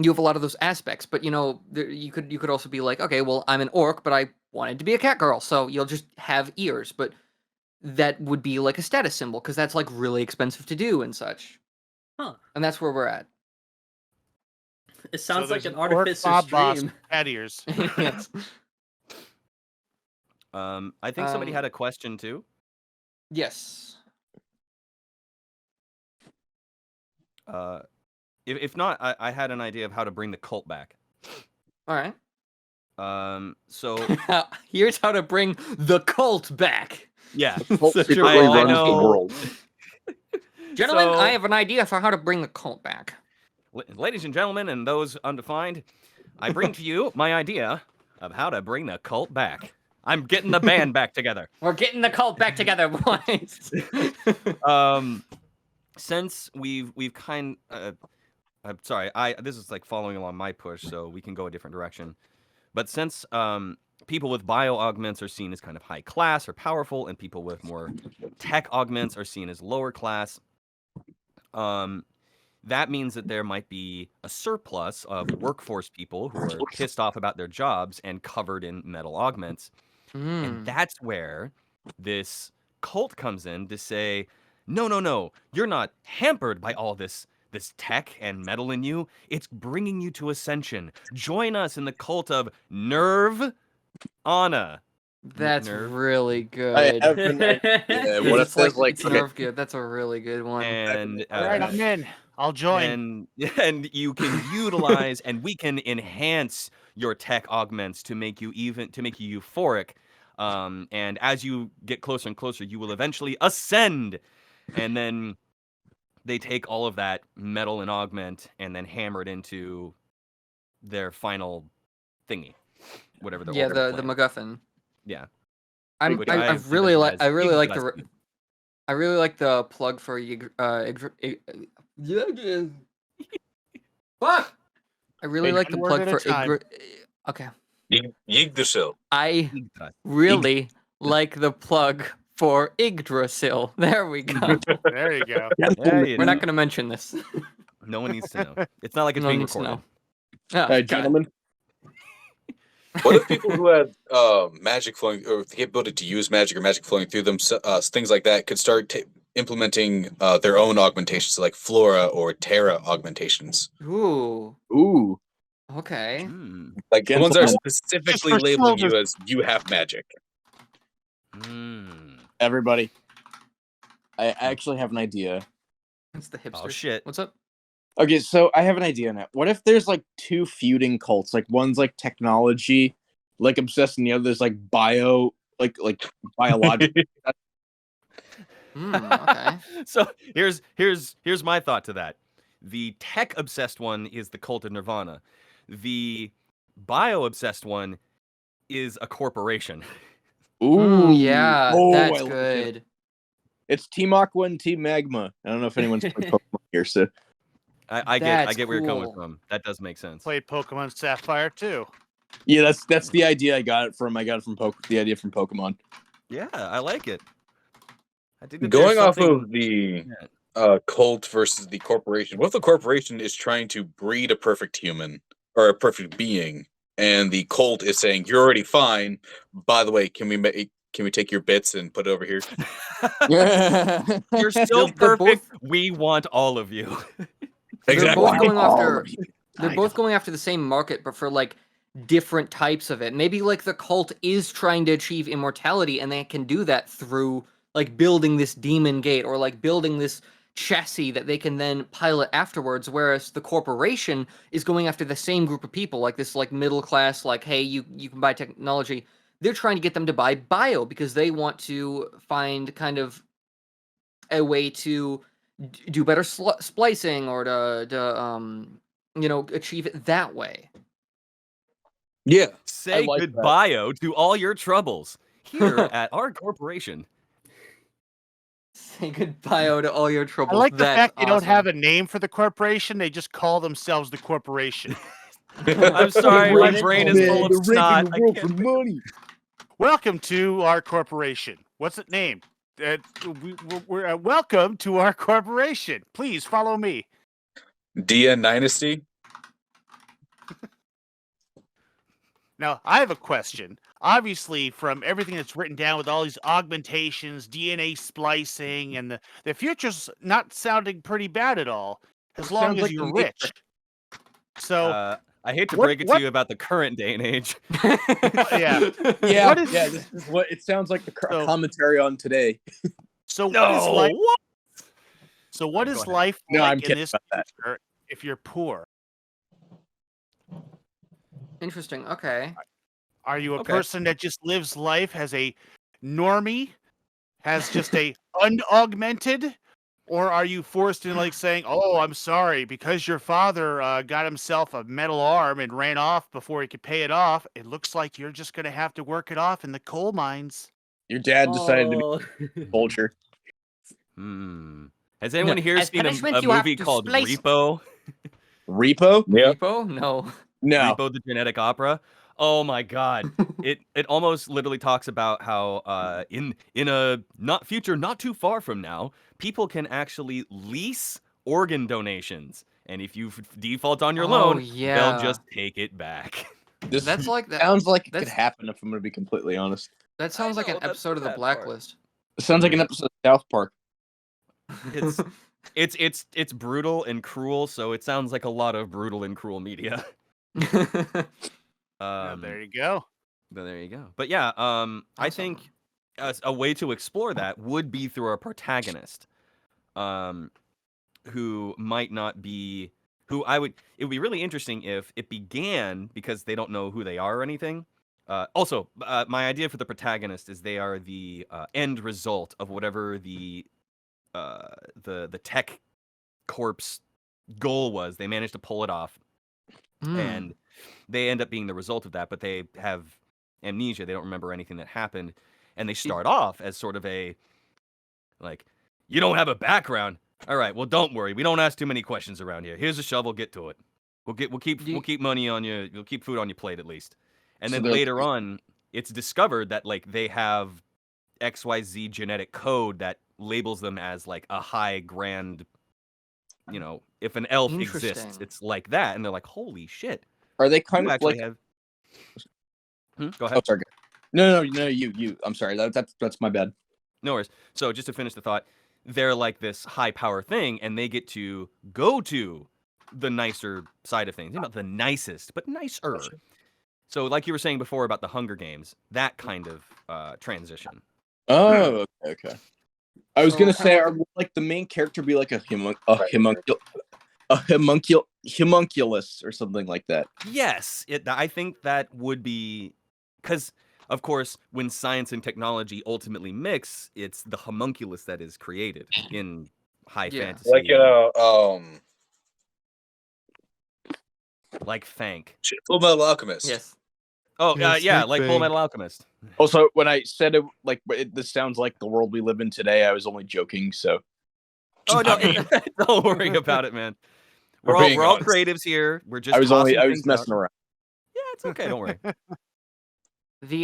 you have a lot of those aspects, but you could also be like, okay, well, I'm an orc, but I wanted to be a cat girl, so you'll just have ears, but that would be like a status symbol because that's like really expensive to do and such. Huh. And that's where we're at. It sounds So like there's an orc artificer's mob boss dream. with cat ears. Yes. I think somebody had a question too. Yes. If not, I had an idea of how to bring the cult back. All right. So Here's how to bring the cult back. yeah, Cult Such a secretly I runs the know. world. Gentlemen, So- I have an idea for how to bring the cult back. Ladies and gentlemen, and those undefined, I bring to you my idea of how to bring the cult back. I'm getting the band back together. We're getting the cult back together, boys. Since we've kind I'm sorry, this is like following along my push, so we can go a different direction. But since people with bio augments are seen as kind of high class or powerful, and people with more tech augments are seen as lower class, that means that there might be a surplus of workforce people who are pissed off about their jobs and covered in metal augments. And that's where this cult comes in to say, no, you're not hampered by all this tech and metal in you. It's bringing you to ascension. Join us in the cult of Nerve Anna. That's Nerve. really I good. have an idea. What if It's like there's like it's nerve good. That's a really good one. And All right, I'm in. I'll join. and you can utilize and we can enhance your tech augments to make you euphoric. And as you get closer and closer, you will eventually ascend. And then they take all of that metal and augment and then hammer it into their final thingy, whatever the Yeah, ultimate the plan. MacGuffin. Yeah. I Which I really like envision as Yggdrasil. I really like the plug for fuck. I really Hey, like the one plug word at for a time. Okay. Yggdrasil. I Yggdrasil. really like the plug for Yggdrasil. There we go. There you go. Yeah, you We're know. not gonna mention this. No one needs to know. It's not like it's No one being needs to recorded. know. Oh, God. gentlemen. What if people who had magic flowing, or the ability to use magic or magic flowing through them, things like that, could start implementing their own augmentations, like flora or terra augmentations, Ooh. Ooh. Okay. Hmm. like the ones that are Gentlemen. specifically for labeling you silver. as you have magic. Hmm. Everybody. I actually have an idea. That's the hipster. Oh shit. What's up? Okay, so I have an idea now. What if there's like two feuding cults? Like one's like technology, like obsessed, and the other's like like biological. Okay. So here's my thought to that. The tech obsessed one is the cult of Nirvana. The bio obsessed one is a corporation. Ooh, Yeah, Oh, that's I like it. good. It's Team Aqua and Team Magma. I don't know if anyone's played Pokemon here, so I That's get where you're coming cool. from. That does make sense. Played Pokemon Sapphire too. yeah, that's the idea I got it from. I got it from the idea from Pokemon. Yeah, I like it. I think that Going there's off something- of the Yeah. cult versus the corporation, what if the corporation is trying to breed a perfect human or a perfect being, and the cult is saying you're already fine? By the way, can we take your bits and put it over here? You're so They're perfect. both- We want all of you. They're both going All after of you. they're both going after the same market, but for like different types of it. Maybe like the cult is trying to achieve immortality, and they can do that through like building this demon gate or like building this chassis that they can then pilot afterwards. Whereas the corporation is going after the same group of people, like this like middle class, like hey, you can buy technology. They're trying to get them to buy bio because they want to find kind of a way to do better splicing or to achieve it that way. Yeah. Say like that. goodbye to all your troubles here at our corporation. Say goodbye to all your I troubles. like the That's fact they don't awesome. have a name for the corporation. They just call themselves the corporation. I'm sorry, my Raven brain is full of They're snot. raping I the world can't for think- money. Welcome to our corporation. What's it named? We're welcome to our corporation. Please follow me. DN Dynasty. Now, I have a question. Obviously, from everything that's written down with all these augmentations, DNA splicing, and the future's not sounding pretty bad at all, as long Sounds as like you're the rich. So, I hate to What- break it what- to you about the current day and age. yeah. Yeah, What is- this is what it sounds like. So- Commentary on today. So what is life? what? So what Go is ahead. life No, I'm like in kidding this about that. future if you're poor? Interesting. Okay. Are you a Okay. person that just lives life as a normie, has just a unaugmented, or are you forced in like saying, "Oh, I'm sorry, because your father got himself a metal arm and ran off before he could pay it off. It looks like you're just gonna have to work it off in the coal mines." Your dad decided to be Oh. a soldier. Has anyone here As seen a punishment, you have movie to called splice- Repo? Repo? Yep. Repo? No. No. Repo the Genetic Opera. Oh my god. it almost literally talks about how in a future not too far from now, people can actually lease organ donations. And if you default on your Oh, loan, yeah. they'll just take it back. This That's like that. sounds like it could that's- happen if I'm going to be completely honest. That sounds like know, an that's episode of the The bad part. Blacklist. It sounds like an episode of South Park. It's brutal and cruel, so it sounds like a lot of brutal and cruel media. There you go. But there you go. But yeah, I think a way to explore that would be through a protagonist, who might not be who I would. It would be really interesting if it began because they don't know who they are or anything. Also, my idea for the protagonist is they are the end result of whatever the tech corp's goal was. They managed to pull it off, and they end up being the result of that. But they have amnesia; they don't remember anything that happened, and they start off as sort of a like, you don't have a background. All right, well, don't worry. We don't ask too many questions around here. Here's a shovel. Get to it. We'll keep money on you. We'll keep food on your plate at least. And then later on, it's discovered that like they have XYZ genetic code that labels them as like a high grand, if an elf exists, Interesting. it's like that. And they're like, holy shit. Are they kind You of actually like? have. Go Oh, ahead. sorry. No, you. I'm sorry. That's my bad. No worries. So just to finish the thought, they're like this high power thing, and they get to go to the nicer side of things. Not the nicest, but nicer. So like you were saying before about the Hunger Games, that kind of transition. Oh, okay. I was So gonna kinda say, like are like the main character be like a homunculus or something like that? Yes, I think that would be because, of course, when science and technology ultimately mix, it's the homunculus that is created in high Yeah. fantasy. Like like Fank. Full Metal Alchemist. Yes. Oh, Yes, yeah, like like Full Fank. Metal Alchemist. Also, when I said it, like this sounds like the world we live in today, I was only joking. So Oh no, I mean- don't worry about it, man. We're We're all being honest. creatives here. We're just I was tossing I was things messing out. around. Yeah, it's okay. Don't worry. If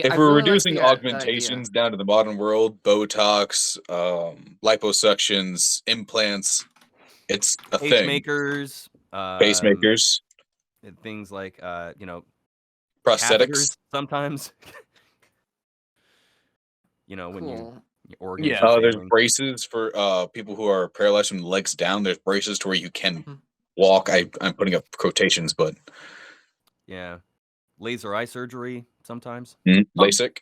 I we're really like reducing the augmentations down to the modern world, Botox, liposuctions, implants, it's a thing. Pacemakers, Pacemakers, and things like prosthetics. catheters sometimes. When Cool. your organs. Yeah. are There's failing. braces for people who are paralyzed from the legs down. There's braces to where you can Mhm. walk. I'm putting up quotations, but Yeah, laser eye surgery sometimes. LASIK.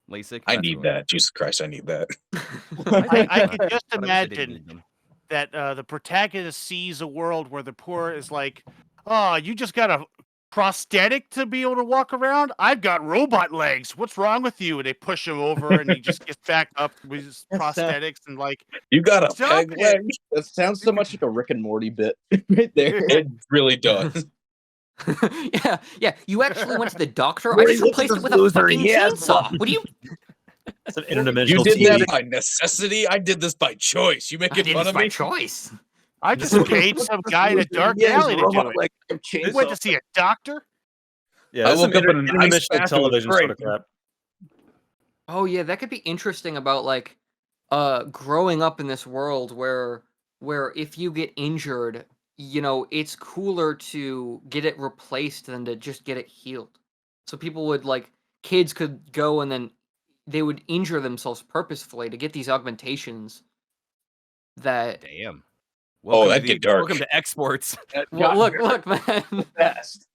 LASIK. I that's need what- that. Jesus Christ, I need that. I could just but I wish I didn't imagine need them. that the protagonist sees a world where the poor is like, oh, you just got a prosthetic to be able to walk around? I've got robot legs. What's wrong with you? And they push him over and he just gets back up with his prosthetics and like, You got a Stop peg it. leg? That sounds so much like a Rick and Morty bit right there. It really does. yeah. You actually went to the doctor. I Morty, just look at replaced it this with a loser. fucking He has chainsaw. one. What do you? It's an You interdimensional did TV. that by necessity. I did this by choice. You I making did fun this of by me? choice. I just paid some guy in a dark alley to do it. You went to see a doctor? Yeah, I that's some woke up in an ice interdimensional bath. It was television sort of great. crap. Oh yeah, that could be interesting about like growing up in this world where if you get injured, it's cooler to get it replaced than to just get it healed. So people would kids could go and then they would injure themselves purposefully to get these augmentations that Damn. that'd get dark. Welcome to exports. well, look man. Best.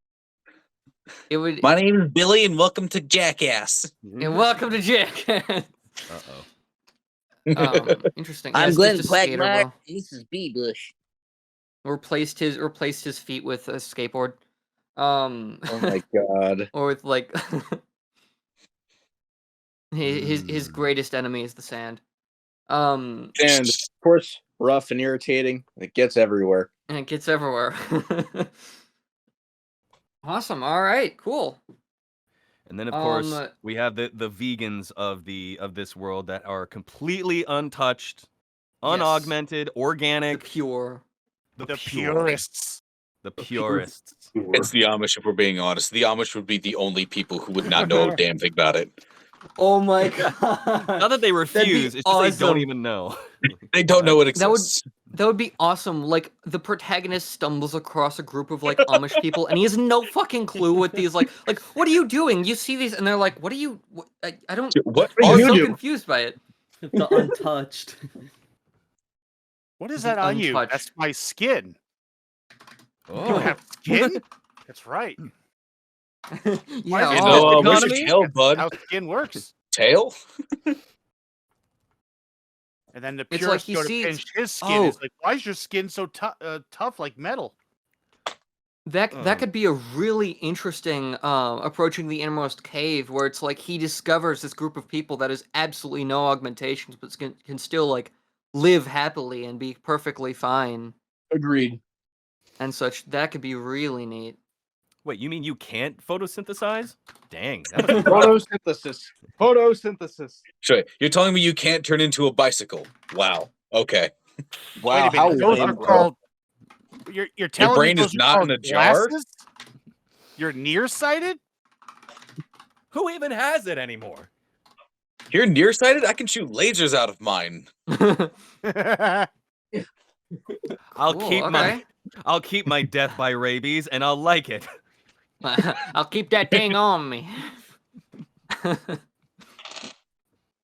It would My name is Billy, and welcome to Jackass. and welcome to Jack. Uh-oh. Interesting. I'm Yes, Glenn just a skater, Quagmire. bro. This is B. Bush. Replaced his feet with a skateboard. Oh my god. Or with his greatest enemy is the sand. And of course, rough and irritating. It gets everywhere. And it gets everywhere. Awesome. All right. Cool. And then of course Um, we have the vegans of this world that are completely untouched, unaugmented, The organic, pure. The pure- purists. the purists. It's the Amish, if we're being honest. The Amish would be the only people who would not know a damn thing about it. Oh my god. Not that they refuse, it's just they don't awesome. even know. They don't know it That would- exists. That would be awesome. Like the protagonist stumbles across a group of like Amish people, and he has no fucking clue what these like. What are you doing? You see these, and they're like, "What are you? What, I don't." What do I'm you so do? confused by it. The untouched. What is The that on you? untouched. That's my skin. You Oh. have skin? That's right. Yeah. You Oh, know, where's your economy? tail, bud? How skin works. Tail? And then the It's like purist he go to sees- pinch his skin. It's Oh. like, why is your skin so tough like metal? That could be a really interesting approaching the innermost cave, where it's like he discovers this group of people that has absolutely no augmentations, but can still like live happily and be perfectly fine Agreed. and such. That could be really neat. Wait, you mean you can't photosynthesize? Dang. That must be rough. Photosynthesis. Photosynthesis. Sure. You're telling me you can't turn into a bicycle? Wow. Okay. Wow, Wait a how minute. Those lame, are bro. called. You're telling brain me is those are not called in a jar? glasses? You're nearsighted? Who even has it anymore? You're nearsighted? I can shoot lasers out of mine. I'll Cool, keep okay. I'll keep my death by rabies, and I'll like it. I'll keep that thing on me.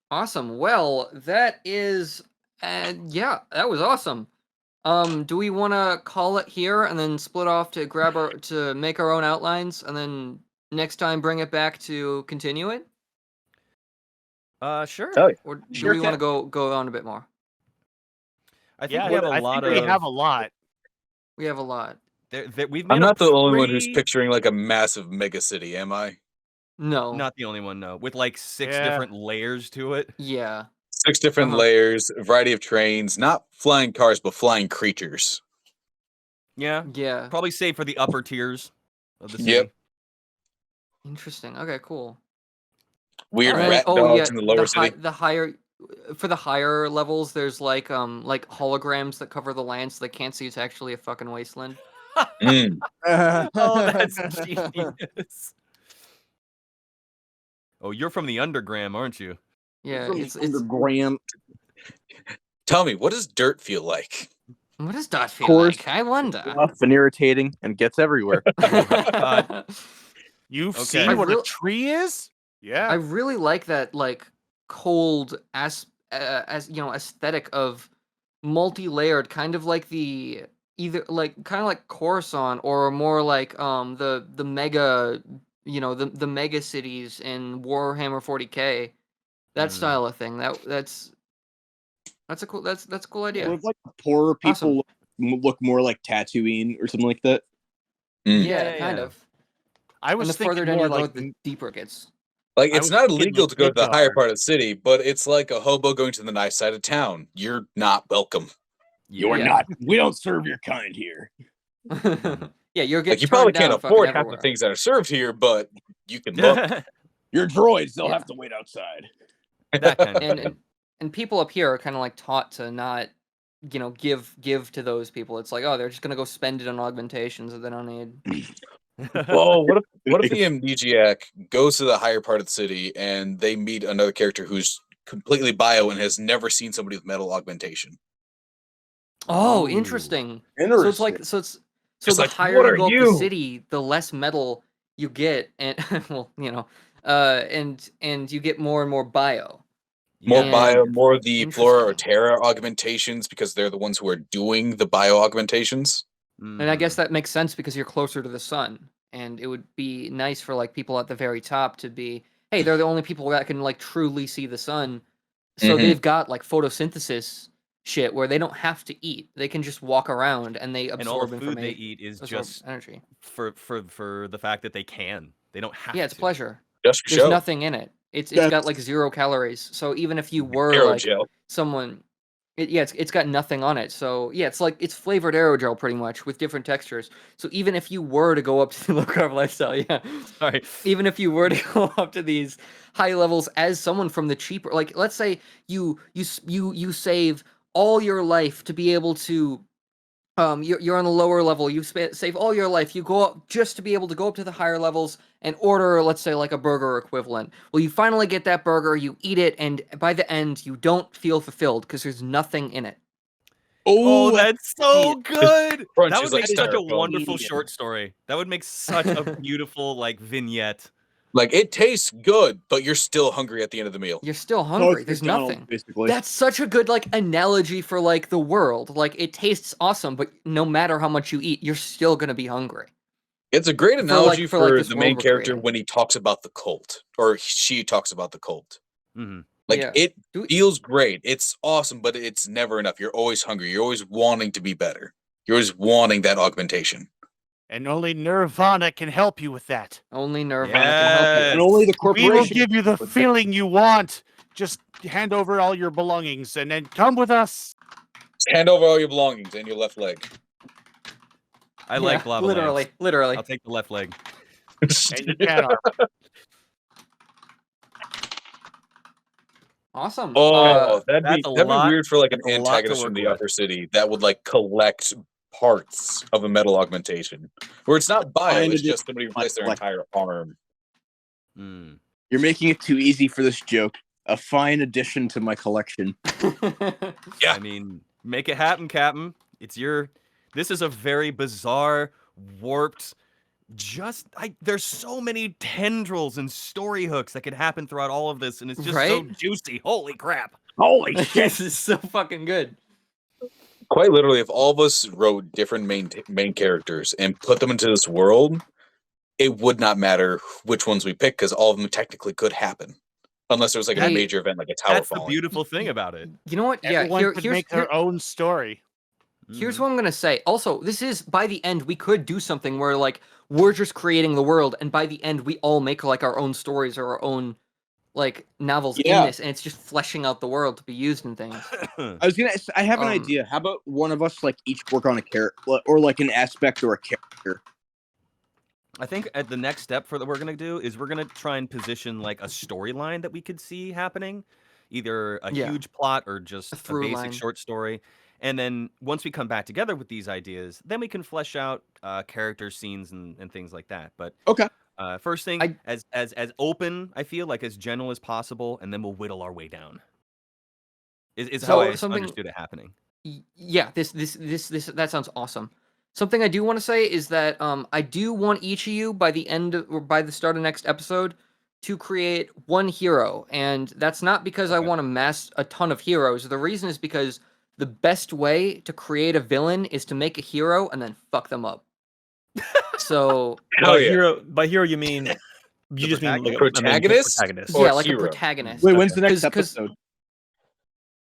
Awesome. Well, that is, yeah, that was awesome. Do we want to call it here and then split off to make our own outlines, and then next time bring it back to continue it, Sure. Oh, yeah. or do Sure we want to can. go on a bit more? I think Yeah, we have a I lot think of. we have a lot. We have a lot. We've made I'm a not the only one who's pretty- picturing like a massive mega city, am I? No. Not the only one, no. With like 6 Yeah. different layers to it. Yeah. 6 different Uh-huh. layers, a variety of trains, not flying cars, but flying creatures. Yeah. Yeah. Probably save for the upper tiers of the city. Yep. Interesting. Okay. Cool. Weird And then- rat oh, dogs yeah, in the lower city. the higher, for the higher levels, there's like holograms that cover the land, so they can't see it's actually a fucking wasteland. Mm. Oh, that's genius. Oh, you're from the undergram, aren't you? Yeah. From It's Graham. Tell me, what does dirt feel like? what does that feel course. like? I wonder. Rough and irritating and gets everywhere. God. You've Okay. seen I what real- a tree is? Yeah. I really like that like cold as aesthetic of multi-layered, kind of like the either like kind of like Coruscant, or more like the mega, the mega cities in Warhammer 40K, that Mm. style of thing. That's a cool idea. Would like poorer people Awesome. look more like Tatooine or something like that? Yeah, kind Yeah. of. I And was the thinking further down more you go, like the deeper it gets. Like, I it's was not thinking illegal like to go to the higher Midgar. part of the city, but it's like a hobo going to the nice side of town. You're not welcome. You're Yeah. not. We don't serve your kind here. Yeah, you're Like, getting you probably can't down fucking afford half the everywhere. things that are served here, but you can look. Your droids, they'll Yeah. have to wait outside. That kind of and, thing. and people up here are kind of like taught to not, give to those people. It's like, oh, they're just gonna go spend it on augmentations that they don't need. Well, what if the amnesiac goes to the higher part of the city and they meet another character who's completely bio and has never seen somebody with metal augmentation? Oh, Ooh. interesting. Interesting. So it's like so It's the like, higher what you are go up the you? city, the less metal you get, and well, and you get more and more bio. More Yeah. bio, more of the Flora or Interesting. Terra augmentations because they're the ones who are doing the bio augmentations. And I guess Mhm. that makes sense because you're closer to the sun, and it would be nice for like people at the very top to be, hey, they're the only people that can like truly see the sun. So Mhm. they've got like photosynthesis shit where they don't have to eat; they can just walk around and they And all absorb the food they information, eat is absorb just energy. for the fact that they can. They don't have Yeah, it's to. pleasure. Just for There's show. nothing in it. It's got like 0 calories. So even if you were like Aerogel. someone, it's got nothing on it. So yeah, it's flavored aerogel pretty much with different textures. So even if you were to go up to the low carb lifestyle, yeah, Sorry. even if you were to go up to these high levels as someone from the cheaper, like let's say you save all your life to be able to you're on the lower level, you save all your life, you go up just to be able to go up to the higher levels and order, let's say, like a burger equivalent. Well, you finally get that burger, you eat it, and by the end you don't feel fulfilled because there's nothing in it. Oh, that's so good. Crunch That is would like make such a styrofoam. wonderful short story. That would make such a beautiful like vignette. Like it tastes good, but you're still hungry at the end of the meal. You're still So hungry. it's There's McDonald's, nothing. basically. That's such a good like analogy for like the world. Like it tastes awesome, but no matter how much you eat, you're still gonna be hungry. It's a great For, like- analogy for, like, for this the world main we're character creating. when he talks about the cult, or she talks about the cult. Mhm. Like Yeah. it Do we- feels great. It's awesome, but it's never enough. You're always hungry. You're always wanting to be better. You're always wanting that augmentation. And only Nirvana can help you with that. Only Nirvana can help you. Yes. And only the We will corporation. give you the feeling you want. Just hand over all your belongings and then come with us. Just hand over all your belongings and your left leg. I like Yeah, lava literally, legs. literally. I'll take the left leg. And your cat arm. Awesome. Oh, that'd that's be a that'd be lot- weird for like an that's a lot to antagonist from work the with. upper city that would like collect parts of a metal augmentation, where it's not bio, Find it's a just somebody replaced their collect- entire arm. Mm. You're making it too easy for this joke. A fine addition to my collection. Yeah. I mean, make it happen, Captain. It's your. This is a very bizarre, warped. There's so many tendrils and story hooks that could happen throughout all of this, and it's just so Right? juicy. Holy crap! Holy shit! This is so fucking good. Quite literally, if all of us wrote different main characters and put them into this world, it would not matter which ones we pick because all of them technically could happen, unless there was like Hey, a major event like a tower That's the falling. beautiful thing about it. You know what? Yeah, Everyone could here's make their own story. here's Mhm. what I'm gonna say. Also, this is by the end we could do something where like we're just creating the world, and by the end we all make like our own stories or our own like novels in Yeah. this, and it's just fleshing out the world to be used in things. I have an Um, idea. How about one of us like each work on a character or like an aspect or a character? I think at the next step for that we're gonna do is we're gonna try and position like a storyline that we could see happening, either a Yeah. huge plot or just a through basic line. short story. And then once we come back together with these ideas, then we can flesh out character scenes and things like that. But Okay. first thing, I- as open, I feel like as general as possible, and then we'll whittle our way down. Is how So I something- understood it happening. Yeah, this that sounds awesome. Something I do want to say is that I do want each of you by the end or by the start of next episode to create one hero, and that's not because I Okay. want to mass a ton of heroes. The reason is because the best way to create a villain is to make a hero and then fuck them up. So Hell By yeah. hero you mean you just mean like a main Protagonist? protagonist. Or yeah, like hero. a protagonist. Wait, when's the next 'Cause- episode?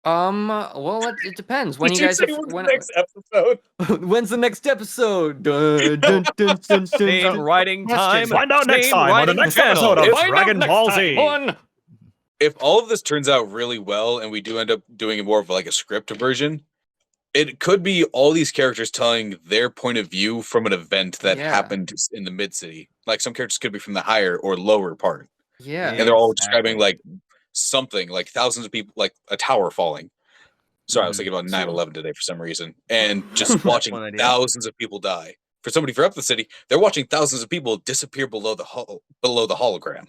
Well, it depends. When Did you you guys say are, when's when, the next episode? when's the next episode? Dun, dun, dun, dun, Same dun. writing time. Find out next same time on the writing next channel. episode of Find out Dragon next Ball time Z. on- If all of this turns out really well and we do end up doing more of like a script version, it could be all these characters telling their point of view from an event that Yeah. happened in the mid city. Like some characters could be from the higher or lower part, Yeah. and they're all Exactly. describing like something, like thousands of people, like a tower falling. Sorry, I was Mhm. thinking about So- 9/11 today for some reason, and just watching One idea. thousands of people die. For somebody from up the city, they're watching thousands of people disappear below the hologram.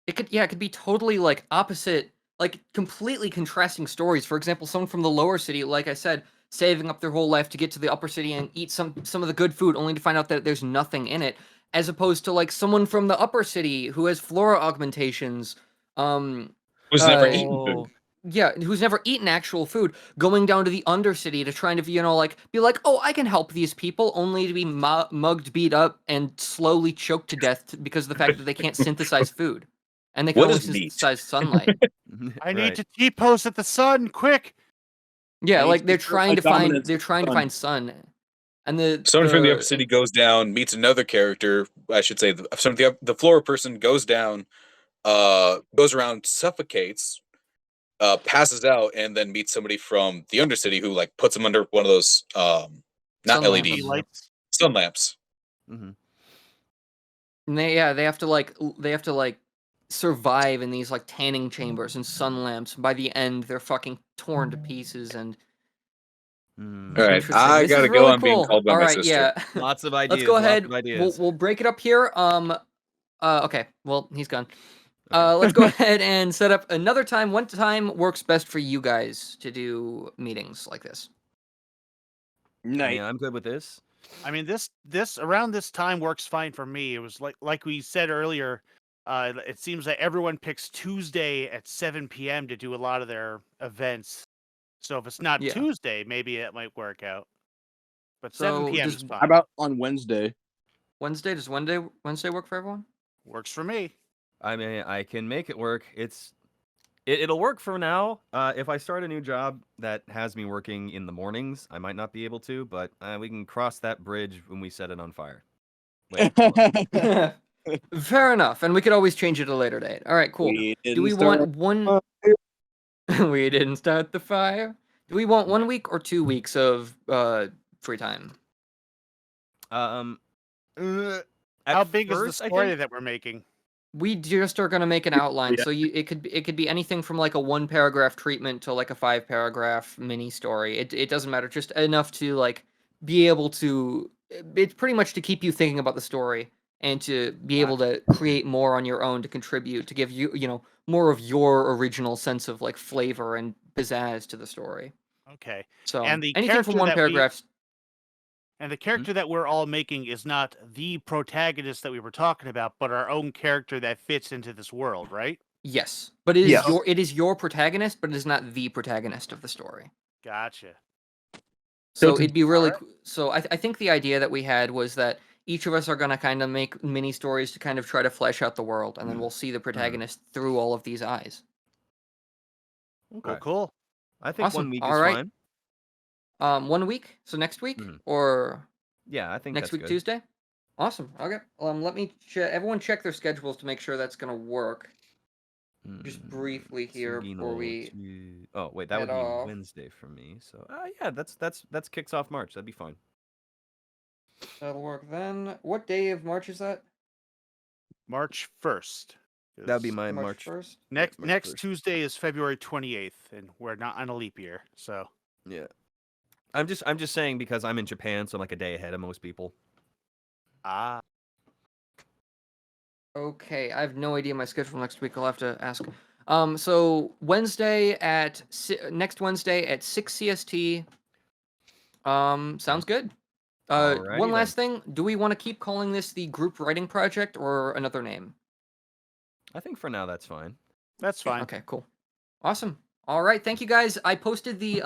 It could be totally like opposite, like completely contrasting stories. For example, someone from the lower city, like I said, saving up their whole life to get to the upper city and eat some of the good food, only to find out that there's nothing in it. As opposed to like someone from the upper city who has flora augmentations, Who's never eaten Oh. food. yeah, who's never eaten actual food, going down to the undercity to try and like be like, oh, I can help these people, only to be mugged, beat up, and slowly choked to death because of the fact that they can't synthesize food, and they can What only is meat? synthesize sunlight. I need Right. to T-pose at the sun, quick! Yeah, They like need they're to trying to provide find dominance sun, of and the Someone from the upper the- city goes down, meets another character. I should say, the floor person goes down, goes around, suffocates, passes out, and then meets somebody from the undercity who like puts him under one of those not Sun LED lamps. Lights. sun lamps. Mhm. And they have to like survive in these like tanning chambers and sun lamps. By the end, they're fucking torn to pieces and Mm. All right, interesting. I This is gotta go. really I'm being cool. called by All my right, sister. yeah. Lots of ideas. Let's go lots ahead. of ideas. We'll break it up here. Okay. Well, he's gone. Let's go ahead and set up another time. What time works best for you guys to do meetings like this? I Night. mean, I'm good with this. I mean, this around this time works fine for me. It was like we said earlier. It seems that everyone picks Tuesday at 7 p.m. to do a lot of their events. So if it's not Yeah. Tuesday, maybe it might work out. But So 7 p.m. does- is fine. How about on Wednesday? Wednesday, does Wednesday work for everyone? Works for me. I mean, I can make it work. It'll work for now. If I start a new job that has me working in the mornings, I might not be able to, but we can cross that bridge when we set it on fire. Wait, hold on. Fair enough, and we could always change it at a later date. All right, cool. We Do didn't we start want one? We didn't start the fire. Do we want 1 week or 2 weeks of free time? At How big is the first, I story think- that we're making? We just are gonna make an outline, Yeah. so it could be anything from like a 1 paragraph treatment to like a 5 paragraph mini story. It doesn't matter, just enough to like be able to. It's pretty much to keep you thinking about the story and to be able to create more on your own to contribute to give you more of your original sense of like flavor and pizzazz to the story. Okay. So And the anything character from one that we- paragraph. And the character that we're all making is not the protagonist that we were talking about, but our own character that fits into this world, right? Yes, but it is Yes. your protagonist, but it is not the protagonist of the story. Gotcha. So So to- it'd be really so I think the idea that we had was that each of us are going to kind of make mini stories to kind of try to flesh out the world, and then we'll see the protagonist through all of these eyes. Okay. Cool. I think Awesome. 1 week All is right. fine. 1 week, so next week Mhm. or Yeah, I think next that's week good. Tuesday. Awesome. Okay. Let me everyone check their schedules to make sure that's going to work. Just briefly here before we Oh wait, that would head be off. Wednesday for me. So yeah, that's kicks off March. That'd be fine. That'll work then. What day of March is that? March 1st. That'd be my March March. 1st. Next March next 1st. Tuesday is February 28th, and we're not on a leap year, so Yeah. I'm just saying because I'm in Japan, so I'm like a day ahead of most people. Okay, I have no idea my schedule next week. I'll have to ask. So Wednesday next Wednesday at 6 CST. Sounds good. Alrighty One then. last thing. Do we want to keep calling this the group writing project or another name? I think for now that's fine. that's fine. Okay, cool. Awesome. All right, thank you guys. I posted the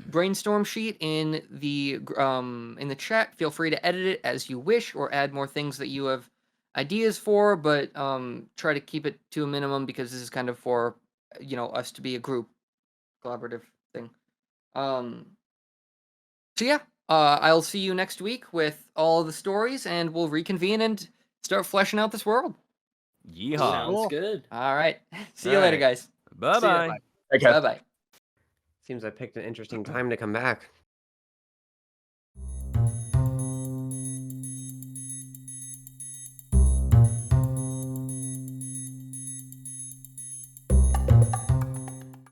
brainstorm sheet in the chat. Feel free to edit it as you wish or add more things that you have ideas for, but try to keep it to a minimum because this is kind of for us to be a group collaborative thing. So yeah, I'll see you next week with all the stories, and we'll reconvene and start fleshing out this world. Yeehaw. Sounds Cool. good. All right. See you later, Alright. guys. Bye bye. Okay. Bye bye. Seems I picked an interesting time to come back.